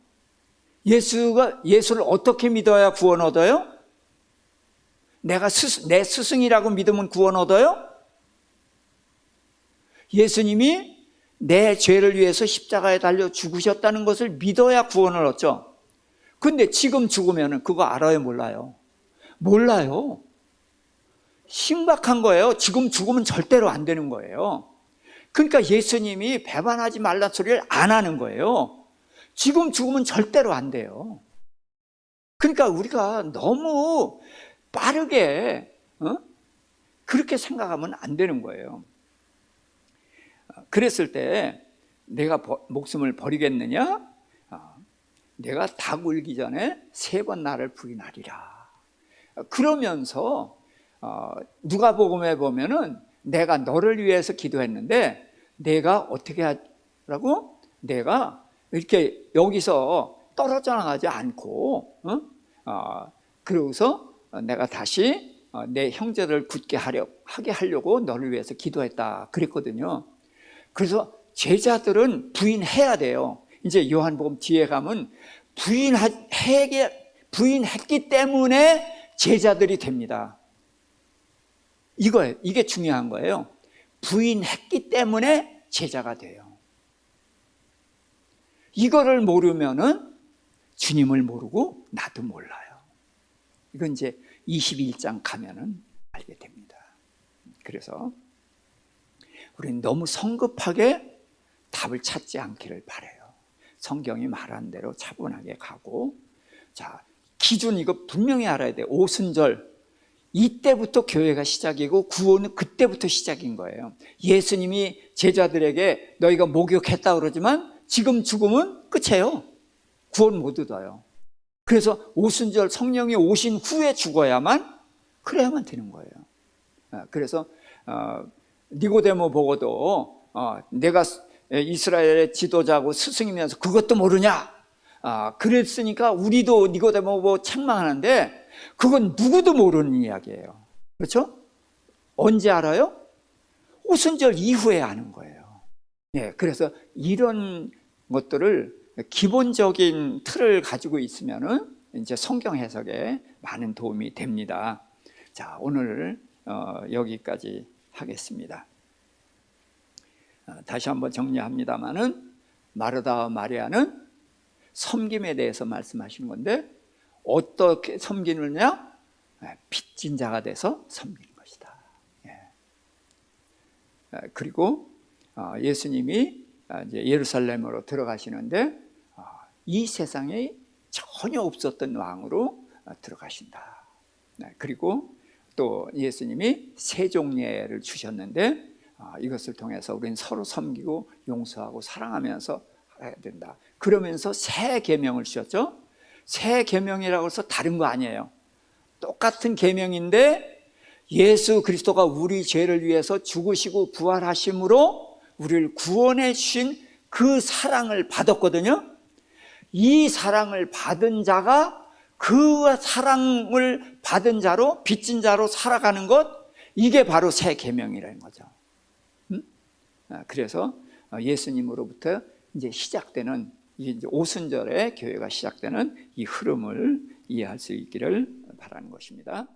예수를 어떻게 믿어야 구원 얻어요? 내가 내 스승이라고 믿으면 구원 얻어요? 예수님이 내 죄를 위해서 십자가에 달려 죽으셨다는 것을 믿어야 구원을 얻죠. 근데 지금 죽으면 그거 알아요, 몰라요? 몰라요. 심각한 거예요. 지금 죽으면 절대로 안 되는 거예요. 그러니까 예수님이 배반하지 말란 소리를 안 하는 거예요. 지금 죽으면 절대로 안 돼요. 그러니까 우리가 너무 빠르게 그렇게 생각하면 안 되는 거예요. 그랬을 때 내가 목숨을 버리겠느냐? 내가 닭 울기 전에 3번 나를 부인하리라. 그러면서 누가복음에 보면은 내가 너를 위해서 기도했는데 내가 어떻게 하라고? 내가 이렇게 여기서 떨어져 나가지 않고 그러고서 내가 다시 내 형제를 굳게 하게 하려고 너를 위해서 기도했다 그랬거든요. 그래서 제자들은 부인해야 돼요. 이제 요한복음 뒤에 가면 부인했기 때문에 제자들이 됩니다. 이게 중요한 거예요. 부인했기 때문에 제자가 돼요. 이거를 모르면은 주님을 모르고 나도 몰라요. 이건 이제 21장 가면은 알게 됩니다. 그래서 우리는 너무 성급하게 답을 찾지 않기를 바라요. 성경이 말한 대로 차분하게 가고, 자, 기준 이거 분명히 알아야 돼요. 오순절 이때부터 교회가 시작이고 구원은 그때부터 시작인 거예요. 예수님이 제자들에게 너희가 목욕했다 그러지만 지금 죽으면 끝이에요. 구원 못 얻어요. 그래서 오순절 성령이 오신 후에 죽어야만, 그래야만 되는 거예요. 그래서 니고데모 보고도 내가 이스라엘의 지도자고 스승이면서 그것도 모르냐? 그랬으니까 우리도 니고데모 보고 책망하는데 그건 누구도 모르는 이야기예요. 그렇죠? 언제 알아요? 오순절 이후에 아는 거예요. 네, 그래서 이런 것들을 기본적인 틀을 가지고 있으면은 이제 성경 해석에 많은 도움이 됩니다. 자, 오늘 여기까지 하겠습니다. 다시 한번 정리합니다만은 마르다와 마리아는 섬김에 대해서 말씀하시는 건데 어떻게 섬기느냐? 빚진 자가 돼서 섬기는 것이다. 그리고 예수님이 이제 예루살렘으로 들어가시는데 이 세상에 전혀 없었던 왕으로 들어가신다. 그리고 또 예수님이 세종례를 주셨는데 이것을 통해서 우리는 서로 섬기고 용서하고 사랑하면서 해야 된다. 그러면서 새 계명을 주셨죠. 새 계명이라고 해서 다른 거 아니에요. 똑같은 계명인데 예수 그리스도가 우리 죄를 위해서 죽으시고 부활하심으로 우리를 구원해 주신 그 사랑을 받았거든요. 이 사랑을 받은 자가 그 사랑을 받은 자로, 빚진 자로 살아가는 것, 이게 바로 새 계명이라는 거죠. 그래서 예수님으로부터 이제 시작되는, 이제 오순절에 교회가 시작되는 이 흐름을 이해할 수 있기를 바라는 것입니다.